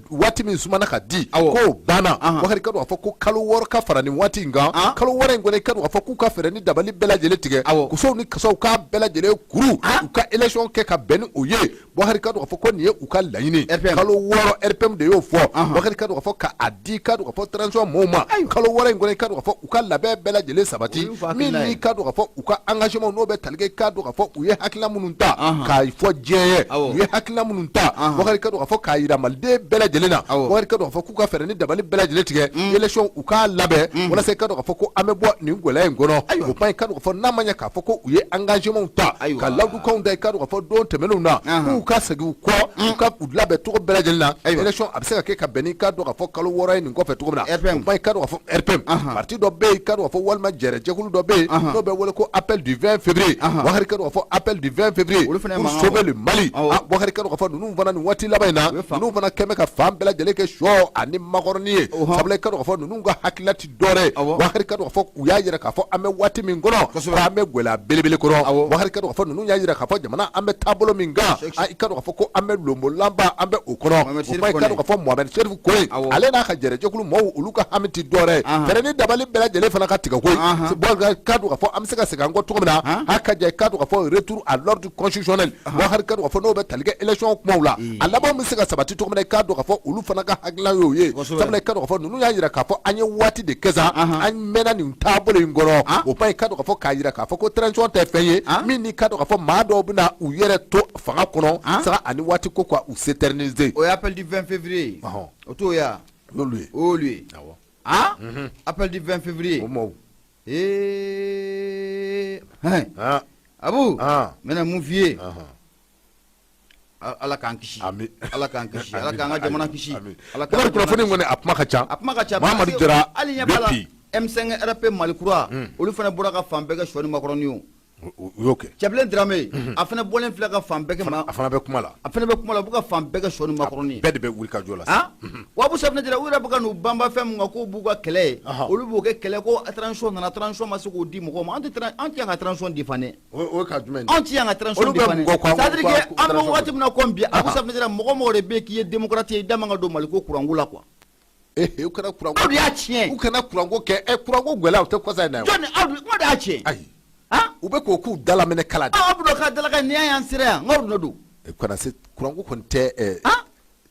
wati min sumana ka di ko bana wari ka do fo ko kalu wor ka fara ni wati nga kalu wor ngone ka do fo ku ka fere ni dabali bela jele tige ku so ni kaso ka bela jele kuru ka election ke ka ben oye wari ka do fo ko ni u ka la yini kalu wor RPM de yo fo wari ka do fo ka adi ka do fo transition moma kalu wor ngone ka do fo u ka labe bela jele sabati min ni ka do fo u ka engagement no be talge ka do fo u ye hakila mununta ka fo jeye u ye hakila mununta wakari ka do fo ka yira malde bela jele na wakari ka do fo ku ka fere ni dabali bela jele tige election u ka labe wala se ka do fo ko amebo ni ngola ngono o pai ka do fo namanya ka fo ko u ye engagement ta ka lawdu ko ndai ka do fo don temenu na ku ka sagi ko ka u labe to bela jele na election abse ka ke ka beni ka do fo kalo wora ni ko fe to na o pai ka do fo RPM parti do be ka do fo walma jere jekulu do be no be wala ko appel du 20 février wakari ka do fo appel du 20 février pour sauver le Mali wakari ka do fo nu vana ni wati labayna nu vana keme ka fam bela jele ke show ani magorni sabla ka do fo nu nga hakilati dore wakari ka do fo uya yira ka fo ame wati min gono fa ame gwela belebele ko wakari ka do fo nu nya yira ka fo jamana ame tabolo minga ka do fo ko ame lombo lamba ame okono o ka do fo Mohamed Cherif ko ale na ka jere jekulu mo uluka hamiti dore fere ni dabali bela jele fana ka tiga ko bo ka do fo am seka seka ngo to mina haka je ka do fo retour à l'ordre constitutionnel wakari ka do fo no be talge election kumawla alaba mu seka sabati to mina ka do fo ulu fana ka hagla yo ye sabla ka do fo nunu ya yira ka fo anye wati de keza an mena ni tabolo ngoro o pai ka do fo ka yira ka fo ko transition te feye min ni ka do fo ma do bina u yere to fanga kono sa ani wati ko kwa u s'éterniser o appel du 20 février o to ya lui appel du 20 février Abu mena mun fiye ala kan kisi ala kan kisi ala kan jamana kisi ala kan kurafoni ngone apma kacha Mamadou Jara depuis M5 RP Malikura olu fana bora ka fan bɛɛ kɛ shoni makroni yo yoke Cɛbilen Dramé a fana bɔlen filɛ ka fan bɛɛ kɛ ma a fana bɛ kuma la bu ka fan bɛɛ kɛ shoni makroni bɛɛ de bɛ wuli ka jɔ la wa Abu Safna Jara u yɛrɛ bɛ ka n'u banba fɛn min kan k'u b'u ka kɛlɛ olu b'o kɛ kɛlɛ ko transition nana transition ma se k'o di mɔgɔw ma an tɛ yan ka transition di fane o ka jumɛn an tɛ yan ka transition di fane c'est-à-dire que an bɛ wagati min na comme bi Abu Safna Jara mɔgɔ de bɛ yen k'i ye démocrate ye i da man ka don Mali ko kuranko la quoi u kana kuranko aw de y'a tiɲɛ u kana kuranko kɛ kuranko gwɛlɛ o tɛ kɔsa in na jɔn aw de y'a tiɲɛ ayi u bɛ k'o k'u dalaminɛ kala de aw bɛ ka dalakan n'i y'an sera yan n ka o don kana se kuranko kɔni tɛ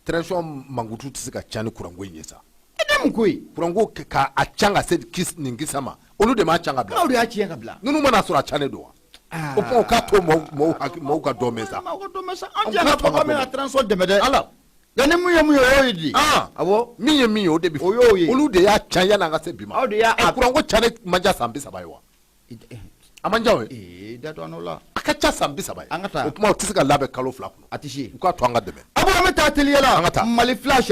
transition mankutu tɛ se ka ca ni kuranko in ye sa e tɛ mun ko ye kuranko ka a can ka se nin kisa ma olu de m'a can ka bila aw de y'a tiɲɛ ka bila ninnu mana sɔrɔ a cannen don wa o kuma o k'a to mɔɔw ka dɔ mɛn sa an tɛ yan ka fɔ ko an bɛ ka transition dɛmɛ dɛ ala nka ni mun ye mun ye o y'o ye di awɔ min ye min ye o de bɛ o y'o ye olu de y'a can yanni an ka se bi ma aw de y'a kuranko cannen man ca san 30 ye wa a man ca o ye da to an n'o la ka ca san 30 an ka taa o kuma o tɛ se ka labɛn kalo 2 kɔnɔ a tɛ se u k'a to an ka dɛmɛ abu an bɛ taa teliyala An ka taa. Mali flash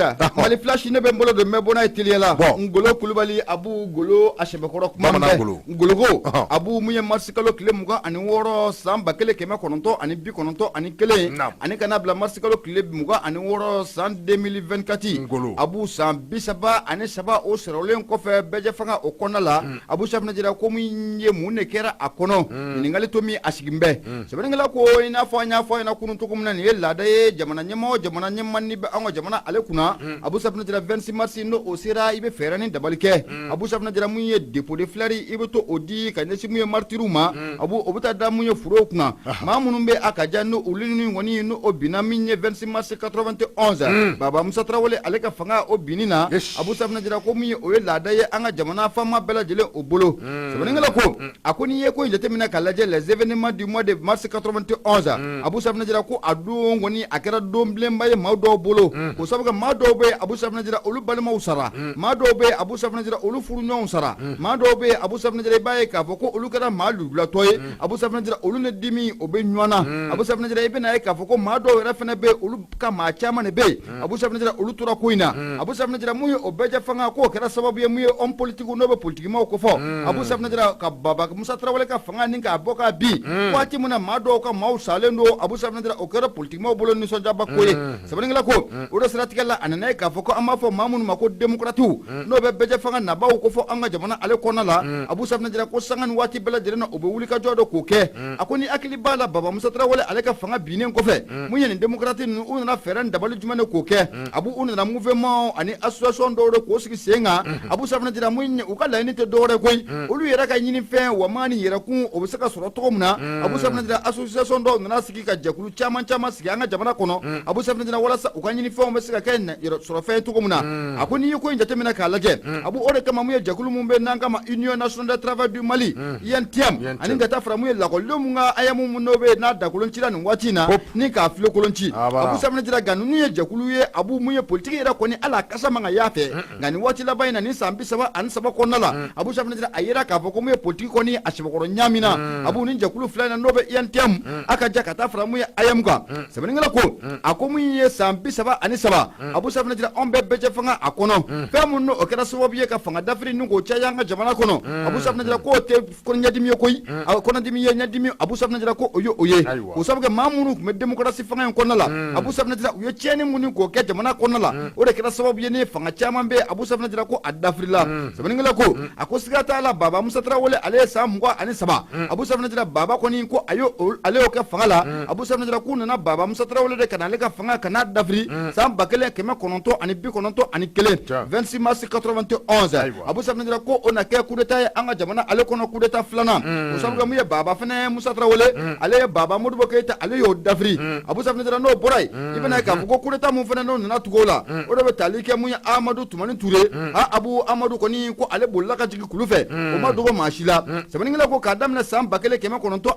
ne bɛ n bolo don n bɛ bɔ n'a ye teliyala Ngolo Kulubali Abu Golo a sɛbɛkɔrɔ kuma Bamanan Golo. Ngoloko Abu mun ye marisi kalo tile 26 san 1991 Naam. ani kana bila marisi kalo tile 26 san 2024 Ngolo. Abu san 33 o sɔrɔlen kɔfɛ bɛɛ fanga o kɔnɔna la Abu Safinɛ Jara ko mun ye mun de kɛra a kɔnɔ ɲininkali to min a sigin bɛ sɛbɛnnikɛla ko i n'a fɔ an y'a fɔ a ɲɛna kunun cogo min na nin ye laada ye jamana ɲɛmaa ni bɛ an ka jamana ale kunna Abu Safinɛ Jara 26 mars n'o o sera i bɛ fɛɛrɛ ni dabali kɛ Abu Safinɛ Jara mun ye dépôt de fleurs i bɛ to o di ka ɲɛsin mun ye martyrs ma Abu o bɛ taa da mun ye forow kunna maa minnu bɛ a ka jan n'o olu ni kɔni n'o o binna min ye 26 mars 91 Baba Musa Tarawele ale ka fanga o binni na Abu Safinɛ Jara ko mun ye o ye laada ye an ka jamana faama bɛɛ lajɛlen o bolo sɛbɛnnikɛla ko a ko n'i ye ko in jateminɛ ka lajɛ les événements du mois de mars 91 Abu Safinɛ Jara ko a don kɔni a kɛra don bilenba ye maa dɔw bolo ko sabu kɛ maa dɔw bɛ Abu Safinɛ Jara olu balimaw sara maa dɔw bɛ Abu Safinɛ Jara olu furuɲɔgɔnw sara maa dɔw bɛ Abu Safinɛ Jara i b'a ye k'a fɔ ko olu kɛra maa lujuratɔ ye Abu Safinɛ Jara olu ni dimi o bɛ ɲɔgɔn na Abu Safinɛ Jara i bɛna ye k'a fɔ ko maa dɔw yɛrɛ fana bɛ olu ka maa caman de bɛ yen Abu Safinɛ Jara olu tora ko in na Abu Safinɛ Jara mun ye o bɛɛ fanga k'o kɛra sababu ye mun ye homme politique n'o bɛ politikimaw ko fɔ Abu Safinɛ Jara ka Baba Musa Tarawele ka fanga ni k'a bɔ k'a bin waati min na maa dɔw ka maaw salen don Abu Safinɛ Jara o kɛra politikimaw bolo nisɔndiyaba ko ye sɛbɛnnikɛla ko o de siratigɛ la a nana ye k'a fɔ ko an b'a fɔ maa minnu ma ko démocrates n'o bɛ bɛɛ fanga nabaw ko fɔ an ka jamana ale kɔnɔna la Abu Safinɛ Jara ko sanga ni waati bɛɛ lajɛlen na o bɛ wuli ka jɔ dɔ k'o kɛ a ko ni hakili b'a la Baba Musa Tarawele ale ka fanga binnen kɔfɛ mun ye nin démocrates ninnu u nana fɛɛrɛ ni dabali jumɛn de k'o kɛ Abu u nana mouvement ani association dɔw de k'o sigi sen kan Abu Safinɛ Jara mun ye u ka laɲini tɛ dɔwɛrɛ koyi olu yɛrɛ ka ɲini fɛn wa maa ni yɛrɛkun o bɛ se ka sɔrɔ cogo min na Abu Safinɛ Jara association dɔw nana sigi ka jɛkulu caman sigi an ka jamana kɔnɔ Abu Safinɛ Jara walasa u ka ɲini fɛnw bɛ se ka kɛ sɔrɔ fɛn cogo min na a ko n'i ye ko in jateminɛ k'a lajɛ Abu o de kama mun ye jɛkulu mun bɛ n'an kama Union nationale de travail du Mali INTM ani ka taa fara mun ye lakɔlidenw mun ka ayamu mun n'o bɛ n'a dakolon cira nin waati in na ni k'a file kolon ci Abu Safinɛ Jara nka ninnu ye jɛkulu ye Abu mun ye politique yɛrɛ kɔni ala a kasa man ka y'a fɛ nka nin waati laban in na ni san 37 kɔnɔna la Abu Safinɛ Jara a yera k'a fɔ ko mun ye politique kɔni a sɛbɛkɔrɔ ɲaami na Abu ni jɛkulu fila in na n'o bɛ INTM a ka ja ka taa fara mun ye AM kan sɛbɛnnikɛla ko a ko mun ye san 33 Abu Safinɛ Jara anw bɛɛ bɛɛ fanga a kɔnɔ fɛn mun n'o kɛra sababu ye ka fanga dafiri ni k'o caya an ka jamana kɔnɔ Abu Safinɛ Jara k'o tɛ ɲɛdimi ye koyi kɔnɔdimi ye ɲɛdimi Abu Safinɛ Jara ko o ye o ye o sabu kɛ maa minnu tun bɛ démocratie fanga in kɔnɔna la Abu Safinɛ Jara u ye tiɲɛni minnu k'o kɛ jamana kɔnɔna la o de kɛra sababu ye ni fanga caman bɛ Abu Safinɛ Jara ko a dafirila sɛbɛnnikɛla ko a ko siga t'a la Baba Musa Tarawele ale ye san 23 Abu Safinɛ Jara Baba kɔni ko ale y'o kɛ fanga la Abu Safinɛ Jara k'u nana Baba Musa Tarawele de ka na ale ka fanga ka n'a dafiri san 1991 26 mars 91 Abu Safinɛ Jara ko o na kɛ coup d'état ye an ka jamana ale kɔnɔ coup d'état filanan o sabu kɛ mun ye Baba fɛnɛ Musa Tarawele ale ye Baba Modibo Keyita ale y'o dafiri Abu Safinɛ Jara n'o bɔra yen i bɛna ye k'a fɔ ko coup d'état mun fɛnɛ n'o nana tugu o la o de bɛ tali kɛ mun ye Amadu Tumani Ture Abu Amadu kɔni ko ale bolila ka jigin kulu fɛ o ma dogo maa si la sɛbɛnnikɛla ko k'a daminɛ san 1992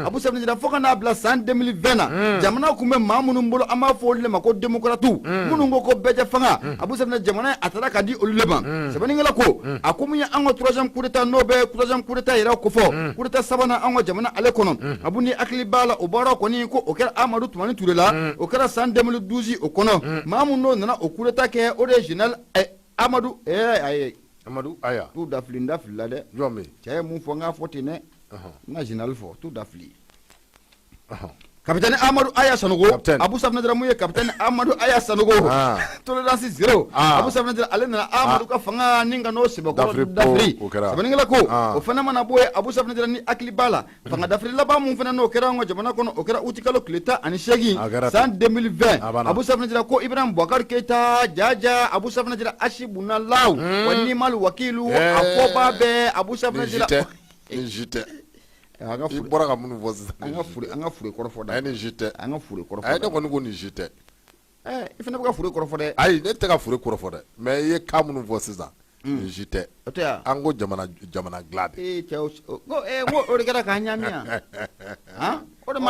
Abu Safinɛ Jara fo ka n'a bila san 2020 na jamana tun bɛ maa minnu bolo an b'a fɔ olu de ma ko démocrates minnu ko ko bɛɛ fanga Abu Safinɛ jamana a taara ka di olu de ma sɛbɛnnikɛla ko a ko mun ye an ka 3e coup d'état n'o bɛ 3e coup d'état yɛrɛ ko fɔ coup d'état sabanan an ka jamana ale kɔnɔ Abu ni hakili b'a la o baara kɔni ko o kɛra Amadu Tumani Ture la o kɛra san 2012 o kɔnɔ maa mun n'o nana o coup d'état kɛ o de ye général Amadu Amadu Aya t'u dafili n dafili la dɛ jɔn bɛ cɛ ye mun fɔ n k'a fɔ ten dɛ n ka général fɔ t'u dafili Capitaine Amadou Aya Sanogo Abu Safinɛ Jara mun ye Capitaine Amadou Aya Sanogo tolérance zéro Abu Safinɛ Jara ale nana Amadou ka fanga ni ka n'o sɛbɛkɔrɔ dafiri sɛbɛnnikɛla ko o fana mana bɔ yen Abu Safinɛ Jara ni hakili b'a la fanga dafiri laban mun fana n'o kɛra an ka jamana kɔnɔ o kɛra uti kalo tile 18 san 2020 Abu Safinɛ Jara ko Ibrahim Boubacar Keita Jaja Abu Safinɛ Jara Ashibuna Law wa Nimal Wakilu a fɔba bɛɛ Abu Safinɛ Jara i bɔra ka minnu fɔ sisan an ka fure kɔrɔ fɔ dɛ a ye nin si tɛ an ka fure kɔrɔ fɔ ne kɔni ko nin si tɛ i fana bɛ ka fure kɔrɔ fɔ dɛ ayi ne tɛ ka fure kɔrɔ fɔ dɛ mais i ye cas minnu fɔ sisan nin si tɛ o tɛ yan an ko jamana dilan de cɛ ko o de kɛra k'a ɲami yan o de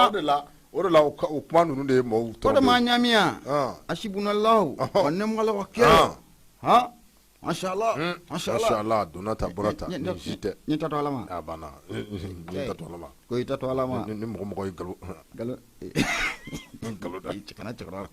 la o kuma ninnu de ye maaw tɔɔrɔ o de ma ɲami yan Asibunalaw wa Nemala Wakil Mashallah donata borata jite ni tato alama abana ni tato alama ko tato alama ni mo galo kana chakra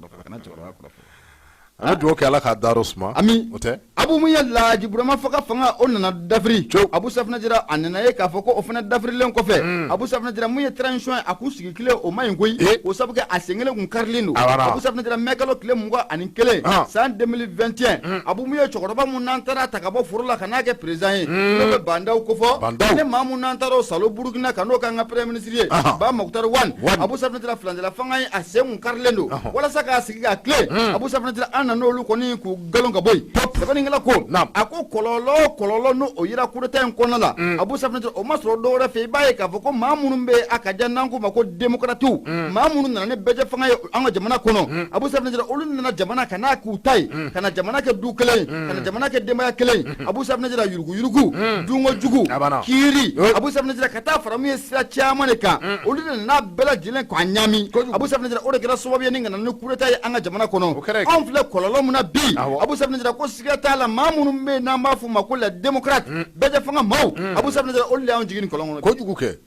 ana do ke ala ka darosma ami ote abu mun yalla jibrama faka fanga onna dafri abu safna jira anana ye ka fako o fana dafri len ko fe abu safna jira mun ye transition aku sigi kile o mayin koy o sabuke asengele kun karlindo abu safna jira mekalo kile mun ko anin kele san 2021 abu mun ye chokoroba mun nan tara takabo furula kana ke president ye no be bandaw ko fo ne mamun nan taro salo burkina kano kan ga premier ministre ye ba moktar wan abu safna jira flandela fanga ye asengun karlindo wala saka sigi ga kile abu safna jira n'olu kɔni k'u galon ka bɔ yen sɛbɛnnikɛla ko a ko kɔlɔlɔ no o yira kureta in kɔnɔna la abu safinɛ o ma sɔrɔ dɔwɛrɛ fɛ i b'a ye k'a fɔ ko maa minnu bɛ a ka jan n'an ko ma ko démocrates maa minnu nana ni bɛjɛ fanga ye an ka jamana kɔnɔ abu safinɛ olu nana jamana ka n'a k'u ta ye ka na jamana kɛ du kelen ye ka na jamana kɛ denbaya kelen ye abu safinɛ yurugu dunko jugu kiiri abu safinɛ ka taa fara min ye sira caman de kan olu de nana bɛɛ lajɛlen k'a ɲaami abu safinɛ o de kɛra sababu ye ni ka na ni kureta ye an ka jamana kɔnɔ anw filɛ kɔlɔlɔ mun na bi abu safinɛ ko siga t'a la maa minnu bɛ yen n'an b'a fɔ ma ko la démocrate bɛɛ fanga maaw abu safinɛ olu de y'anw jigin kɔlɔn kɔnɔ kojugu kɛ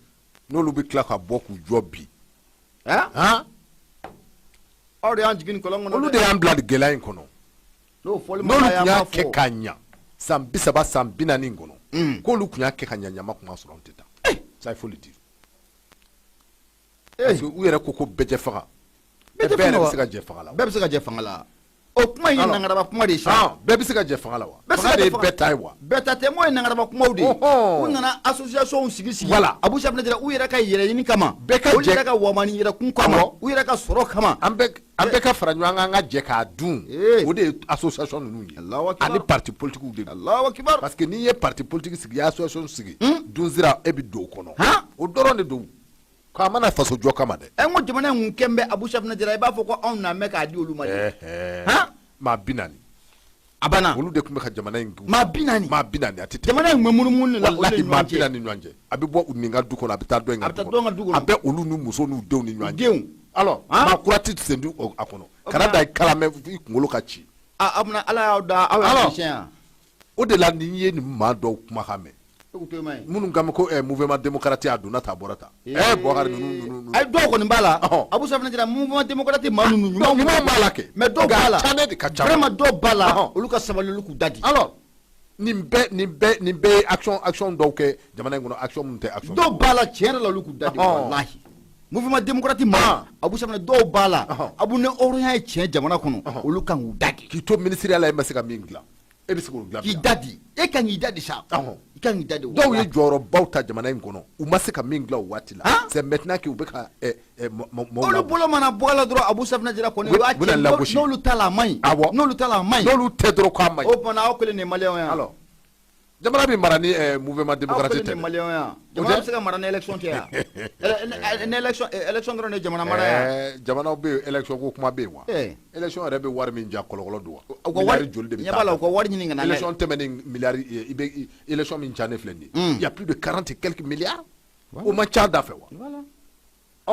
n'olu bɛ tila ka bɔ k'u jɔ bi aw de y'an jigin kɔlɔn kɔnɔ olu de y'an bila gɛlɛya in kɔnɔ n'olu tun y'a kɛ k'a ɲa san 30 san 40 in kɔnɔ k'olu tun y'a kɛ ka ɲa ɲama tun ma sɔrɔ an tɛ taa ça il faut le dire parce que u yɛrɛ ko bɛɛ faga bɛɛ yɛrɛ bɛ se ka jɛ fanga la bɛɛ bɛ se ka jɛ fanga la o kuma in ye nangaraba kuma de ye sa bɛɛ bɛ se ka jɛ fanga la wa fanga de ye bɛɛ ta ye wa bɛɛ ta tɛ m'o ye nangaraba kumaw de ye u nana association sigi voilà abu safinɛ jira u yɛrɛ ka yɛrɛ ɲini kama bɛɛ ka jɛ u yɛrɛ ka wamani yɛrɛ kun kama u yɛrɛ ka sɔrɔ kama an bɛɛ ka fara ɲɔgɔn kan an ka jɛ k'a dun o de ye association ninnu ye ani parti politiques de don Allahu akibar parce que n'i ye parti politique sigi i ye association sigi dun sira e bɛ don o kɔnɔ o dɔrɔn de don k'a mana faso jɔ kama dɛ n ko jamana in kun kɛn bɛ abu safinɛ jira i b'a fɔ ko anw na mɛn k'a di olu ma de maa 40 a banna olu de tun bɛ ka jamana in maa 40 a tɛ jamana in kun bɛ munumunu de la wallahi maa 40 ni ɲɔgɔn cɛ a bɛ bɔ nin ka du kɔnɔ a bɛ taa dɔ in ka du kɔnɔ a bɛ olu n'u muso n'u denw ni ɲɔgɔn cɛ alors maa kura tɛ sen di a kɔnɔ kana da i kala mɛ i kunkolo ka ci ala y'aw da aw y'a tiɲɛ yan o de la ni ye nin maa dɔw kumakan mɛn minnu kan ko mouvement démocratique a donna ta a bɔra ta Bouhakari ninnu ayi dɔw kɔni b'a la abu safinɛ jira mouvement démocratique maa ninnu ɲuman b'a la kɛ mais dɔw b'a la canen de ka ca vraiment dɔw b'a la olu ka sabali olu k'u da di alors nin bɛɛ ye action dɔw kɛ jamana in kɔnɔ action minnu tɛ action dɔw b'a la tiɲɛ yɛrɛ la olu k'u da di walahi mouvement démocratique maa abu safinɛ dɔw b'a la abu ni hɔrɔnya ye tiɲɛ jamana kɔnɔ olu kan k'u da di k'i to ministériya la e ma se ka min dilan e bɛ se k'o dilan k'i da di e kan k'i da di sa i kan k'i da di dɔw ye jɔyɔrɔbaw ta jamana in kɔnɔ u ma se ka min dilan o waati la c'est maintenant que u bɛ ka olu bolo mana bɔ a la dɔrɔn abu safinɛ jira kɔni u b'a cɛ n'olu ta la a man ɲi n'olu ta la a man ɲi n'olu tɛ dɔrɔn k'a man ɲi o tuma aw kelen nin maliyɛnw ye alors jamana bɛ mara ni mouvement démocratique tɛ aw kelen nin maliyɛnw ye jamana bɛ se ka mara ni élection tɛ yan ni élection dɔrɔn de jamana mara yan jamanaw bɛ yen élection ko kuma bɛ yen wa élection yɛrɛ bɛ wari min ja kɔlɔkɔlɔ don wa u ka wari joli de bɛ taa u ka wari ɲini ka na élection tɛmɛnen miliyari i bɛ élection min ca ne filɛ nin ye il y a plus de 40 et quelques milliards o man ca da fɛ wa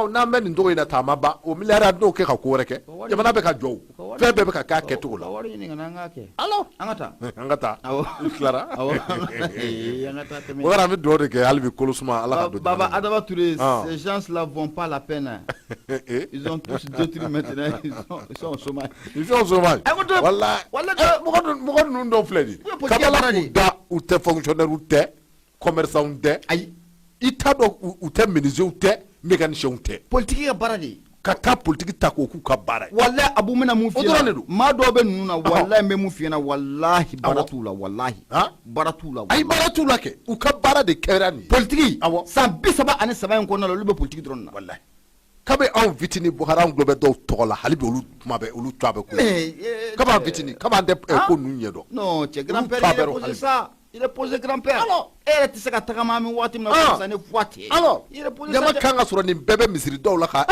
n'an bɛ nin cogo in na ta a ma ban o miliyari a n'o kɛ ka ko wɛrɛ kɛ jamana bɛ ka jɔ o fɛn bɛɛ bɛ ka k'a kɛcogo la alors an ka taa i tilara o yɛrɛ an bɛ dugawu de kɛ hali bi kolo suma ala ka don Baba Adama Touré ces gens là vont pas la peine ils ont tous détruit maintenant ils sont au chômage wallahi mɔgɔ ninnu dɔw filɛ nin kabala k'u da u tɛ fonctionnaire u tɛ commerçant tɛ ayi i t'a dɔn u tɛ menuisier tɛ mécanicien tɛ politique ka baara de ye ka taa politique ta k'o k'u ka baara ye wallahi abu mina mun f'i ɲɛna maa dɔw bɛ ninnu na wallahi n bɛ mun f'i ɲɛna wallahi baara t'u la wallahi baara t'u la ayi baara t'u la kɛ u ka baara de kɛra nin ye politique san 37 in kɔnɔna la olu bɛ politique dɔrɔn na wallahi kabe anw fitini Bouhakari anw tulo bɛ dɔw tɔgɔ la hali bi olu kuma bɛ olu tɔ bɛ ko kabe an fitini kabe an tɛ ko ninnu ɲɛ dɔn non cɛ grand père il est posé ça il est posé grand père e yɛrɛ tɛ se ka tagama min waati min na ko sa ne foi tɛ alors ɲama kan ka sɔrɔ nin bɛɛ bɛ misiri dɔw la ka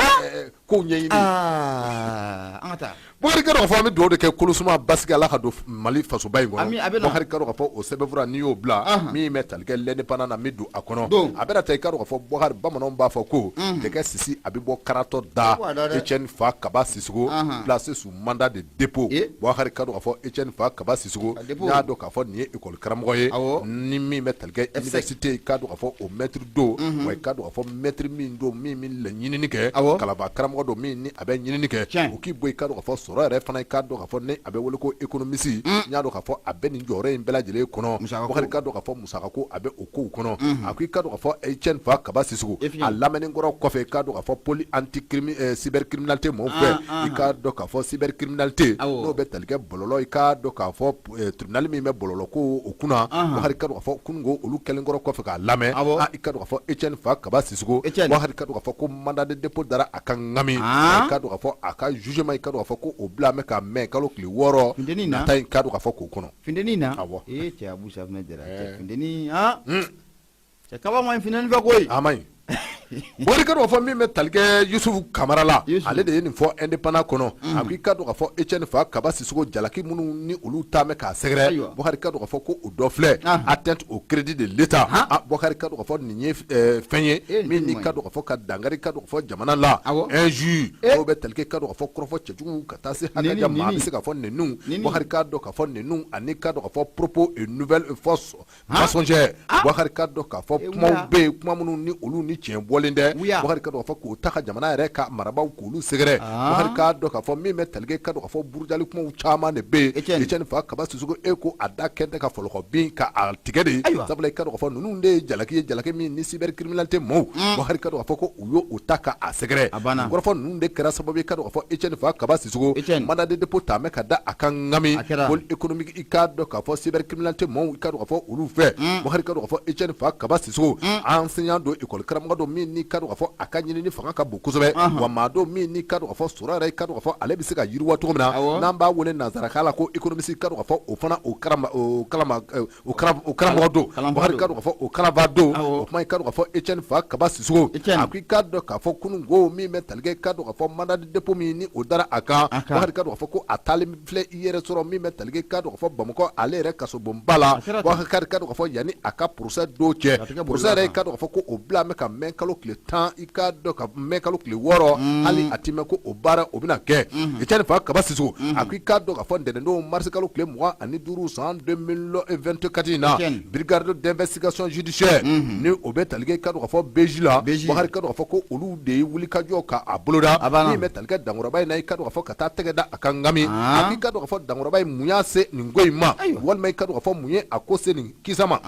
kow ɲɛɲini an ka taa Bokari ka dɔn k'a fɔ an bɛ dugawu de kɛ Kolosuma basigi Ala ka don Mali fasoba in kɔnɔ. Bokari ka dɔn k'a fɔ o sɛbɛnfura n'i y'o bila min bɛ tali kɛ l'indépendant na min don a kɔnɔ a bɛna ta i ka dɔn k'a fɔ Bokari bamananw b'a fɔ ko tɛgɛ sisi a bɛ bɔ karatɔ da Etienne Fa Kaba Sissogo placé sous mandat de dépôt Bokari ka dɔn k'a fɔ Etienne Fa Kaba Sissogo n y'a dɔn k'a fɔ nin ye école karamɔgɔ ye ni min bɛ tali kɛ université i ka dɔn k'a fɔ o maître don wa i ka dɔn k'a fɔ maître min don min bɛ ɲinini kɛ kalaba karamɔgɔ don min ni a bɛ ɲinini kɛ o k'i bɔ i ka dɔn k'a fɔ sɔrɔ yɛrɛ fana i ka dɔn k'a fɔ ni a bɛ wele ko économiste n y'a dɔn k'a fɔ a bɛ nin jɔyɔrɔ in bɛɛ lajɛlen kɔnɔ Bokari ka dɔn k'a fɔ musakako a bɛ o kow kɔnɔ a ko i ka dɔn k'a fɔ Etienne Fa Kaba Sissogo a lamɛnni kɔrɔ kɔfɛ i ka dɔn k'a fɔ pôle cybercriminalité mɔgɔw fɛ i ka dɔn k'a fɔ cybercriminalité n'o bɛ tali kɛ bɔlɔlɔ i ka dɔn k'a fɔ tribunal min bɛ bɔlɔlɔ ko o kunna Bokari ka dɔn k'a fɔ kununko olu kɛlen kɔrɔ kɔfɛ k'a lamɛn i ka dɔn k'a fɔ Etienne Fa Kaba Sissogo Bokari ka dɔn k'a fɔ ko mandat de dépôt dara a ka ŋami i ka dɔn k'a fɔ a ka jugement i ka dɔn k'a fɔ ko o bila mɛ ka mɛn kalo tile 6 nata in ka dɔn k'a fɔ k'o kɔnɔ funteni na cɛ Abu Safinɛ Jara cɛ funteni cɛ kaba ma ɲi funteni fɛ koyi a ma ɲi Bokari ka dɔn k'a fɔ min bɛ tali kɛ Yusufu Kamara la ale de ye nin fɔ indépendant kɔnɔ a ko i ka dɔn k'a fɔ Etienne Fa Kaba Sissogo jalaki minnu ni olu ta mɛ k'a sɛgɛrɛ Bokari ka dɔn k'a fɔ ko o dɔ filɛ atteinte au crédit de l'État Bokari ka dɔn k'a fɔ nin ye fɛn ye min ni ka dɔn k'a fɔ ka dangari ka dɔn k'a fɔ jamana la un juge n'o bɛ tali kɛ ka dɔn k'a fɔ kɔrɔfɔ cɛjugu ka taa se hakɛja ma a bɛ se k'a fɔ nenu Bokari ka dɔn k'a fɔ nenu ani ka dɔn k'a fɔ propos une nouvelle force mensongère Bokari ka dɔn k'a fɔ kumaw bɛ yen kuma minnu ni olu ni tiɲɛ bɔlen dɛ Bokari ka dɔn k'a fɔ k'o ta ka jamana yɛrɛ ka marabaw k'olu sɛgɛrɛ Bokari ka dɔn k'a fɔ min bɛ tali kɛ ka dɔn k'a fɔ burujali kumaw caman de bɛ yen Etienne Fa Kaba Sissogo e ko a da kɛ tɛ ka fɔlɔkɔ bin ka a tigɛ de sabula i ka dɔn k'a fɔ ninnu de ye jalaki min ni cybercriminalité mɔɔw Bokari ka dɔn k'a fɔ ko u y'o ta ka a sɛgɛrɛ kɔrɔfɔ ninnu de kɛra sababu ye ka dɔn k'a fɔ Etienne Fa Kaba Sissogo mandat de dépôt ta mɛ ka da a kan ŋami pôle économique i ka dɔn k'a fɔ cybercriminalité mɔɔw i ka dɔn k'a fɔ olu fɛ Bokari ka dɔn k'a fɔ Etienne Fa Kaba Sissogo enseignant don école karamɔgɔ don min ni ka dɔn k'a fɔ a ka ɲinini fanga ka bon kosɛbɛ wa maa dɔ min ni ka dɔn k'a fɔ sɔrɔ yɛrɛ i ka dɔn k'a fɔ ale bɛ se ka yiriwa cogo min na n'an b'a wele nanzarakan la ko économiste i ka dɔn k'a fɔ o fana o karamɔgɔ don Bokari ka dɔn k'a fɔ o kalaba don o kuma i ka dɔn k'a fɔ Etienne Fa Kaba Sissogo a ko i ka dɔn k'a fɔ kununko min bɛ tali kɛ i ka dɔn k'a fɔ mandat de dépôt min ni o dara a kan Bokari ka dɔn k'a fɔ ko a taalen filɛ i yɛrɛ sɔrɔ min bɛ tali kɛ i ka dɔn k'a fɔ Bamakɔ ale yɛrɛ kasobonba la Bokari ka dɔn k'a fɔ yanni a ka procès dɔw cɛ procès yɛrɛ i ka dɔn k'a fɔ ko o bila mɛ ka mɛn kalo tile 10 i ka dɔn ka mɛn kalo tile 6 hali a ti mɛn ko o baara o bɛna kɛ Etienne Fa Kaba Sissogo a ko i ka dɔn k'a fɔ ntɛnɛndon mars kalo tile 25 san 2024 in na brigade d'investigation judiciaire ni o bɛ tali kɛ i ka dɔn k'a fɔ BJ la Bokari ka dɔn k'a fɔ ko olu de ye wulikajɔ k'a boloda min bɛ tali kɛ Dankɔrɔba in na i ka dɔn k'a fɔ ka taa tɛgɛ da a ka ŋami a ko i ka dɔn k'a fɔ Dankɔrɔba in mun y'a se nin ko in ma walima i ka dɔn k'a fɔ mun ye a ko se nin kisa ma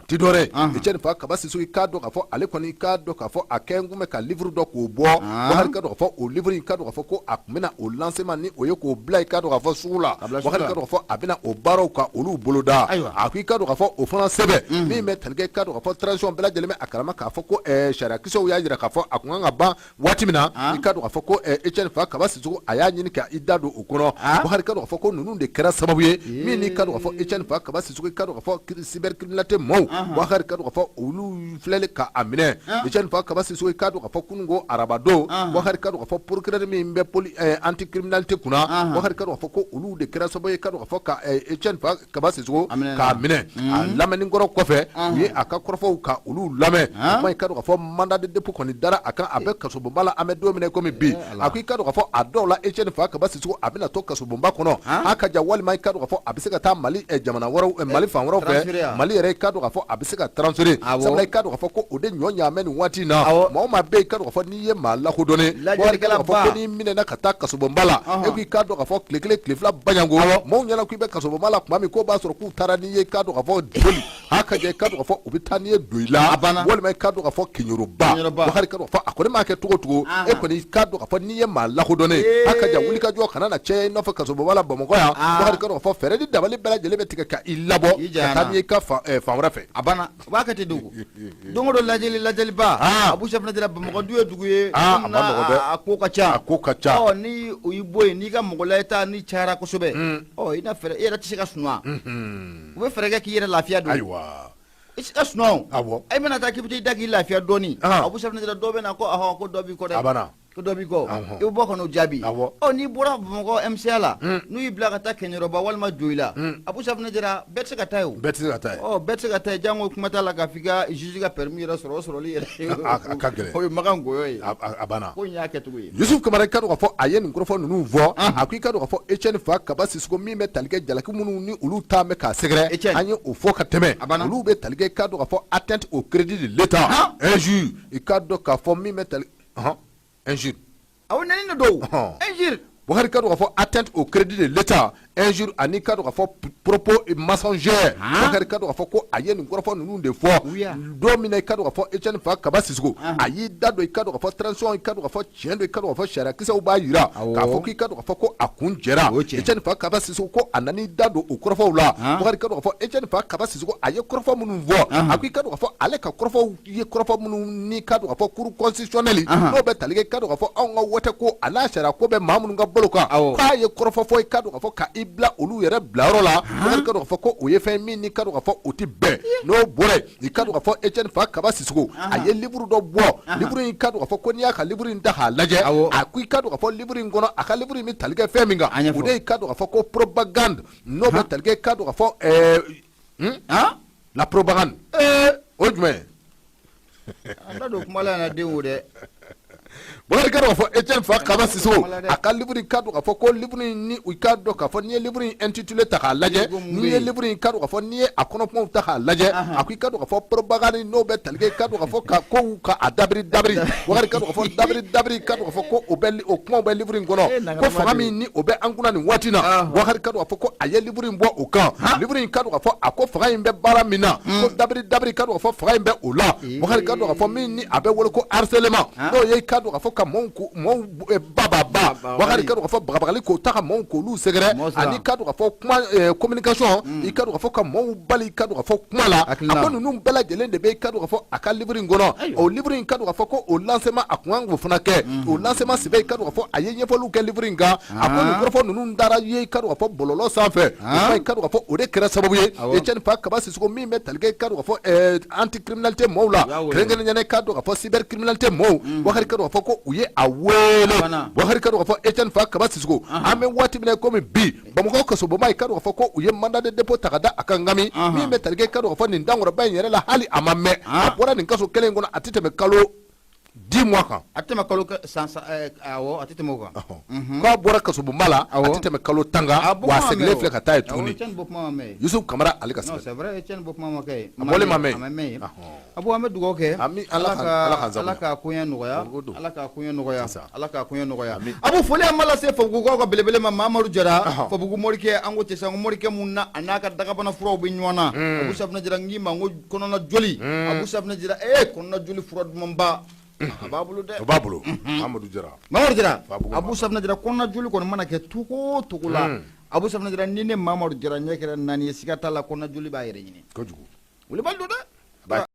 ti dɔwɛrɛ Etienne Fa Kaba Sissogo i k'a dɔn k'a fɔ ale kɔni i k'a dɔn k'a fɔ a kɛ n kun bɛ ka livre dɔ k'o bɔ Bokari ka dɔn k'a fɔ o livre i k'a dɔn k'a fɔ ko a tun bɛna o lancement ni o ye k'o bila i k'a dɔn k'a fɔ sugu la Bokari ka dɔn k'a fɔ a bɛna o baaraw ka olu boloda a ko i k'a dɔn k'a fɔ o fana sɛbɛn min bɛ tali kɛ i k'a dɔn k'a fɔ transition bɛɛ lajɛlen bɛ a kalama k'a fɔ ko sariya kisɛw y'a jira k'a fɔ a kun kan ka ban waati min na i k'a dɔn k'a fɔ ko Etienne Fa Kaba Sissogo a y'a ɲini ka i da don o kɔnɔ Bokari ka dɔn k'a fɔ ko ninnu de kɛra sababu ye min ni ka dɔn k'a fɔ Etienne Fa Kaba Sissogo i k'a dɔn k'a fɔ cybercriminalité mɔɔw Bokari ka dɔn k'a fɔ olu filɛli ka a minɛ Etienne Fa Kaba Sissogo i k'a dɔn k'a fɔ kununko araba don Bokari ka dɔn k'a fɔ procureur min bɛ pôle anticriminalité kunna Bokari ka dɔn k'a fɔ ko olu de kɛra sababu ye ka dɔn k'a fɔ ka Etienne Fa Kaba Sissogo k'a minɛ a lamɛnni kɔrɔ kɔfɛ u ye a ka kɔrɔfɔw ka olu lamɛn kuma i ka dɔn k'a fɔ mandat de dépôt kɔni dara a kan a bɛ kasobonba la an bɛ don min na komi bi a ko i ka dɔn k'a fɔ a dɔw la Etienne Fa Kaba Sissogo a bɛna to kasobonba kɔnɔ a ka ja walima i ka dɔn k'a fɔ a bɛ se ka taa Mali jamana wɛrɛw Mali fan wɛrɛw fɛ Mali yɛrɛ i ka dɔn k'a fɔ a bɛ se ka transférer sabula i ka dɔn k'a fɔ ko o de ɲɔ ɲaamɛ nin waati in na maa o maa bɛ i ka dɔn k'a fɔ n'i ye maa lakodɔnnen Bokari ka dɔn k'a fɔ ko n'i minɛna ka taa kasobonba la e ko i ka dɔn k'a fɔ tile 1 tile 2 baɲango maaw ɲɛna k'i bɛ kasobonba la tuma min k'o b'a sɔrɔ k'u taara n'i ye i ka dɔn k'a fɔ joli a ka ja i ka dɔn k'a fɔ u bɛ taa n'i ye don i la walima i ka dɔn k'a fɔ keɲoroba Bokari ka dɔn k'a fɔ a kɔni m'a kɛ cogo cogo e kɔni i ka dɔn k'a fɔ n'i ye maa lakodɔnnen a ka ja wulikajɔ kana na cɛ i nɔfɛ kasobonba la Bamakɔ yan Bokari ka dɔn k'a fɔ fɛɛrɛ ni dabali bɛɛ lajɛlen bɛ tigɛ ka i labɔ ka taa n'i ye i ka fan wɛrɛ fɛ a banna u b'a kɛ ten don o don lajɛliba Abu Safinɛ Jara Bamakɔ du ye dugu ye a ko ka ca ni o y'i bɔ yen n'i ka mɔgɔ layɛ ta ni cayara kosɛbɛ i na fɛɛrɛ e yɛrɛ tɛ se ka sunɔgɔ u bɛ fɛɛrɛ kɛ k'i yɛrɛ lafiya don i se ka sunɔgɔ e bɛna taa k'i bɛ taa i da k'i lafiya dɔɔnin Abu Safinɛ Jara dɔw bɛ na ko ko dɔ b'i kɔ dɛ ko dɔ b'i kɔ i bɛ bɔ ka n'o jaabi n'i bɔra Bamakɔ MCA la n'u y'i bila ka taa Kɛɲɛrɔba walima Joyi la Abu Safunɛ Jara bɛɛ tɛ se ka taa yen o bɛɛ tɛ se ka taa yen bɛɛ tɛ se ka taa yen jango kuma t'a la k'a fɔ i ka juge ka permis yɛrɛ sɔrɔ o sɔrɔli yɛrɛ a ka gɛlɛn o ye Makan Goyo ye a banna ko in y'a kɛcogo ye Yusuf Kamara i ka dɔn k'a fɔ a ye nin kɔrɔfɔ ninnu fɔ a ko i ka dɔn k'a fɔ Etienne fa Kaba Sisoko min bɛ tali kɛ jalaki minnu ni olu ta mɛ k'a sɛgɛrɛ an ye o fɔ ka tɛmɛ olu bɛ tali kɛ i ka dɔn k'a fɔ atteinte au crédit de l'État injure i ka dɔn k'a fɔ min bɛ tali injure aw nani ne do injure Buhari ka dɔn k'a fɔ atteinte au crédit de l'État injure ani ka dɔn k'a fɔ propos mensongers Buhari ka dɔn k'a fɔ ko a ye nin kɔrɔfɔ ninnu de fɔ don min na i ka dɔn k'a fɔ Etienne fa Kaba Sisoko a y'i da don i ka dɔn k'a fɔ transition i ka dɔn k'a fɔ tiɲɛ don i ka dɔn k'a fɔ sariya kisɛw b'a yira k'a fɔ k'i ka dɔn k'a fɔ ko a kun jɛra Etienne fa Kaba Sisoko ko a nan'i da don o kɔrɔfɔw la Buhari ka dɔn k'a fɔ Etienne fa Kaba Sisoko a ye kɔrɔfɔ minnu fɔ a ko i ka dɔn k'a fɔ ale ka kɔrɔfɔw ye kɔrɔfɔ minnu ni ka dɔn k'a fɔ cour constitutionnelle n'o bɛ tali kɛ i ka dɔn k'a fɔ anw ka wɔtɛ ko a n'a sariya ko bɛ maa minnu ka bolo kan k'a ye kɔrɔfɔ fɔ i ka dɔn k'a fɔ ka i bila olu yɛrɛ bilayɔrɔ la Buhari ka dɔn k'a fɔ ko o ye fɛn min ni ka dɔn k'a fɔ o tɛ bɛn n'o bɔra yen i ka dɔn k'a fɔ Etienne fa Kaba Sisoko a ye livre dɔ bɔ livre in ka dɔn k'a fɔ ko n'i y'a ka livre in ta k'a lajɛ a ko i ka dɔn k'a fɔ livre in kɔnɔ a ka livre in bɛ tali kɛ fɛn min kan o de i ka dɔn k'a fɔ ko propagande n'o bɛ tali kɛ i ka dɔn k'a fɔ la propagande o jumɛn an da don kuma la yan den o dɛ Buhari ka dɔn k'a fɔ Etienne fa Kaba Sisoko a ka livre in ka dɔn k'a fɔ ko livre in ni u ka dɔn k'a fɔ n'i ye livre in intitulé ta k'a lajɛ n'i ye livre in ka dɔn k'a fɔ n'i ye a kɔnɔkumaw ta k'a lajɛ a ko i ka dɔn k'a fɔ propagande n'o bɛ tali kɛ i ka dɔn k'a fɔ ka kow ka a dabiri Buhari ka dɔn k'a fɔ dabiri ka dɔn k'a fɔ ko o kumaw bɛ livre in kɔnɔ ko fanga min ni o bɛ an kunna nin waati na Buhari ka dɔn k'a fɔ ko a ye livre in bɔ o kan livre in ka dɔn k'a fɔ a ko fanga in bɛ baara min na ko dabiri ka dɔn k'a fɔ fanga in bɛ o la Buhari ka dɔn k'a fɔ min ni a bɛ wele ko harcèlement n'o ye i ka dɔn k'a fɔ ka maaw baba Buhari ka dɔn k'a fɔ bagabagali k'o ta ka maaw k'olu sɛgɛrɛ ani ka dɔn k'a fɔ kuma communication i ka dɔn k'a fɔ ka maaw bali i ka dɔn k'a fɔ kuma la a ko ninnu bɛɛ lajɛlen de bɛ i ka dɔn k'a fɔ a ka livre in kɔnɔ o livre in ka dɔn k'a fɔ ko o lancement a kun kan k'o fana kɛ o lancement sɛbɛn i ka dɔn k'a fɔ a ye ɲɛfɔliw kɛ livre in kan a ko nin kɔrɔfɔ ninnu dara ye i ka dɔn k'a fɔ bɔlɔlɔ sanfɛ o i ka dɔn k'a fɔ o de kɛra sababu ye Etienne fa Kaba Sisoko min bɛ tali kɛ i ka dɔn k'a fɔ anti criminalité maaw la kɛrɛnkɛrɛnnenya i ka dɔn k'a fɔ cyber criminalité maaw Buhari ka dɔn k'a fɔ ko u ye a wele Buhari ka dɔn k'a fɔ Etienne fa Kaba Sisoko an bɛ waati min na komi bi Bamakɔ kasobonba i ka dɔn k'a fɔ ko u ye mandat de dépôt ta ka da a kan ngami min bɛ tali kɛ i ka dɔn k'a fɔ nin dankɔrɔba in yɛrɛ la hali a ma mɛn a bɔra nin kaso kelen in kɔnɔ a tɛ tɛmɛ kalo 10 mois kan a tɛ tɛmɛ kalo awɔ a tɛ tɛmɛ o kan k'a bɔra kasobonba la a tɛ tɛmɛ kalo 10 kan wa a seginnen filɛ ka taa yen tuguni Yusuf Kamara ale ka sɛbɛn c'est vrai Etienne bɔ kuma ma kɛ a bɔlen ma mɛn Abu an bɛ dugawu kɛ Ala ka koɲɛ nɔgɔya Ala ka koɲɛ nɔgɔya Abu foli an b'a lase Fabugukaw ka belebele ma Mamadu Jara Fabugu morikɛ an ko tɛ morikɛ mun na a n'a ka dagabana furaw bɛ ɲɔgɔn na Abu Safunɛ Jara n k'i ma n ko kɔnɔna joli Abu Safunɛ Jara kɔnɔna joli fura dumanba a b'a bolo dɛ o b'a bolo Mamadu Jara Abu Safunɛ Jara kɔnɔna joli kɔni mana kɛ cogo o cogo la Abu Safunɛ Jara ni ne Mamadu Jara ɲɛ kɛra 4 ye siga t'a la kɔnɔna joli b'a yɛrɛ ɲini kojugu wuli b'a don dɛ